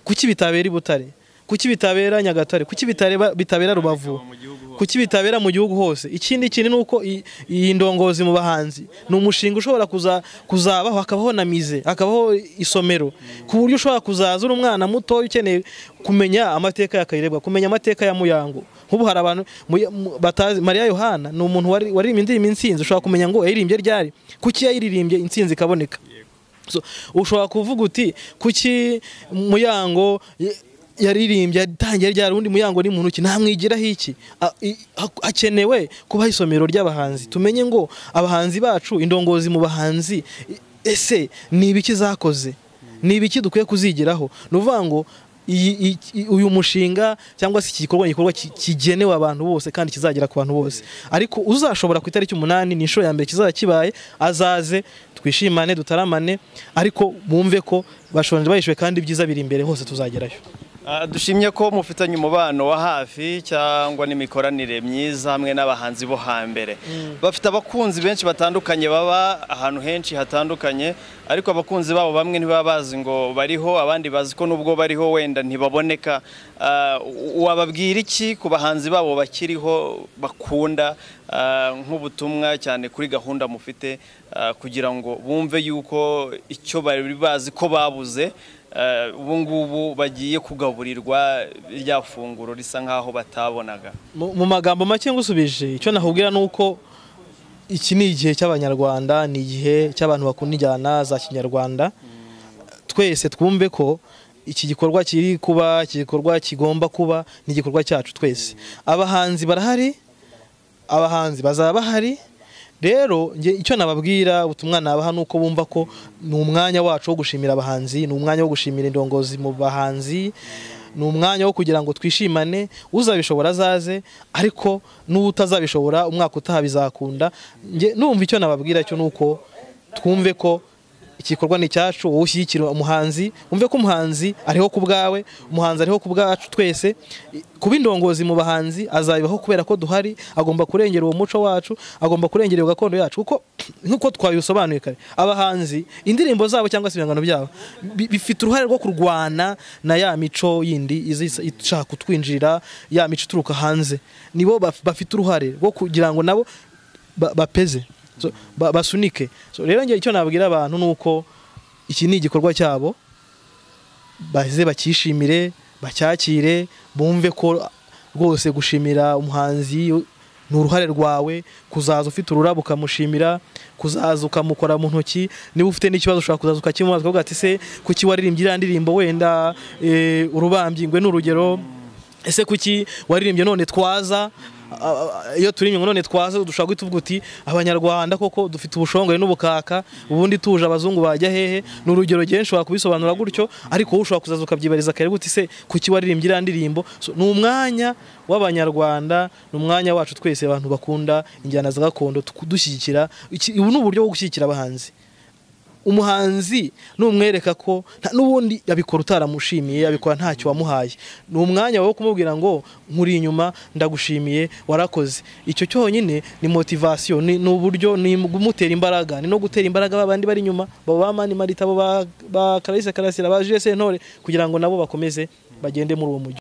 Kuki bitabera i Butare? kuki bitabera Nyagatare, kuki bitabera Rubavu, kuki bitabera mu gihugu hose. Ikindi kintu nuko iyi ndongozi mu bahanzi ni umushinga ushobora kuzabaho, hakabaho na mize, hakabaho isomero, ku buryo ushobora kuzaza uri umwana muto ukeneye kumenya amateka ya Kayirebwa, kumenya amateka ya Muyango. Nk'ubu hari abantu batazi Mariya Yohana ni umuntu waririmbye indirimbo Intsinzi, ushobora kumenya ngo yayirimbye ryari, kuki yayiririmbye Intsinzi ikaboneka. So ushobora kuvuga uti kuki Muyango yaririmbye yatangiye ryari, undi Muyango ni muntu ki, namwigiraho iki. Hakenewe kuba isomero ry'abahanzi, tumenye ngo abahanzi bacu, indongozi mu bahanzi ese ni ibiki zakoze, ni ibiki dukwiye kuzigiraho. Nuvuga ngo uyu mushinga cyangwa se iki gikorwa kigenewe abantu bose kandi kizagera ku bantu bose, ariko uzashobora ku itariki 8 ni inshuro ya mbere kizaba kibaye, azaze twishimane dutaramane, ariko bumve ko bashonje bayishwe kandi ibyiza biri imbere hose tuzagerayo. Dushimye ko mufitanye umubano wa hafi cyangwa n'imikoranire myiza hamwe n'abahanzi bo hambere. Bafite abakunzi benshi batandukanye baba ahantu henshi hatandukanye, ariko abakunzi babo bamwe ntibaba bazi ngo bariho, abandi bazi ko nubwo bariho wenda ntibaboneka. Wababwira iki ku bahanzi babo bakiriho bakunda nk'ubutumwa cyane kuri gahunda mufite, kugira ngo bumve yuko icyo bari bazi ko babuze ubu ngubu bagiye kugaburirwa rya funguro risa nkaho batabonaga? Mu magambo make ngusubije, icyo nakubwira nuko iki ni igihe cy'Abanyarwanda, ni igihe cy'abantu bakunda injyana za Kinyarwanda. Twese twumve ko iki gikorwa kiri kuba, iki gikorwa kigomba kuba, ni igikorwa cyacu twese. Abahanzi barahari, abahanzi bazaba bahari. Rero icyo nababwira, ubutumwa nabaha nuko bumva ko ni umwanya wacu wo gushimira abahanzi, ni umwanya wo gushimira indongozi mu bahanzi, ni umwanya wo kugira ngo twishimane. Uzabishobora azaze, ariko n'utazabishobora umwaka utaha bizakunda. Numva icyo nababwira cyo nuko twumve ko ikikorwa ni cyacu, wowe ushyigikira umuhanzi, umve ko umuhanzi ariho ku bwawe, umuhanzi ariho ku bwacu twese. Kuba indongozi mu bahanzi azabibaho kubera ko duhari, agomba kurengera uwo muco wacu, agomba kurengera gakondo yacu, kuko nkuko twabisobanuye kare, abahanzi indirimbo zabo cyangwa se ibihangano byabo bifite uruhare rwo kurwana na ya mico yindi ishaka kutwinjirira, ya mico ituruka hanze. Nibo bafite uruhare rwo kugira ngo nabo bapeze, basunike. Rero ngiye icyo nabwira abantu nuko iki ni igikorwa cyabo, baze bakishimire, bacyakire, bumve ko rwose gushimira umuhanzi ni uruhare rwawe. Kuzaza ufite ururabo ukamushimira, kuzaza ukamukora mu ntoki. Niba ufite n'ikibazo ushobora kuzaza ukakimubaza ukavuga ati se kuki waririmbye iriya ndirimbo, wenda urubambye ngwe n'urugero, ese kuki waririmbye none twaza, iyo turimye none twaza dushaka gutuvuga uti Abanyarwanda koko dufite ubushongore n'ubukaka, ubundi tuje abazungu bajya hehe. N'urugero genshi wakubisobanura gutyo, ariko wowe ushobora kuzaza ukabyibariza kare guti se kuki waririmbye iriya ndirimbo. Ni umwanya w'Abanyarwanda, ni umwanya wacu twese abantu bakunda injyana za gakondo dushyigikira. Ubu ni uburyo bwo gushyigikira abahanzi. Umuhanzi numwereka ko n'ubundi yabikora utaramushimiye, yabikora ntacyo wamuhaye, ni umwanya wo kumubwira ngo nkuri inyuma, ndagushimiye, warakoze. Icyo cyonyine ni motivation, ni uburyo, ni gumutera imbaraga, ni no gutera imbaraga babandi bari inyuma, babo bamani Marita, bo ba Karayise Karasira, ba Jules Sentore, kugira ngo nabo bakomeze bagende muri uwo mujyi.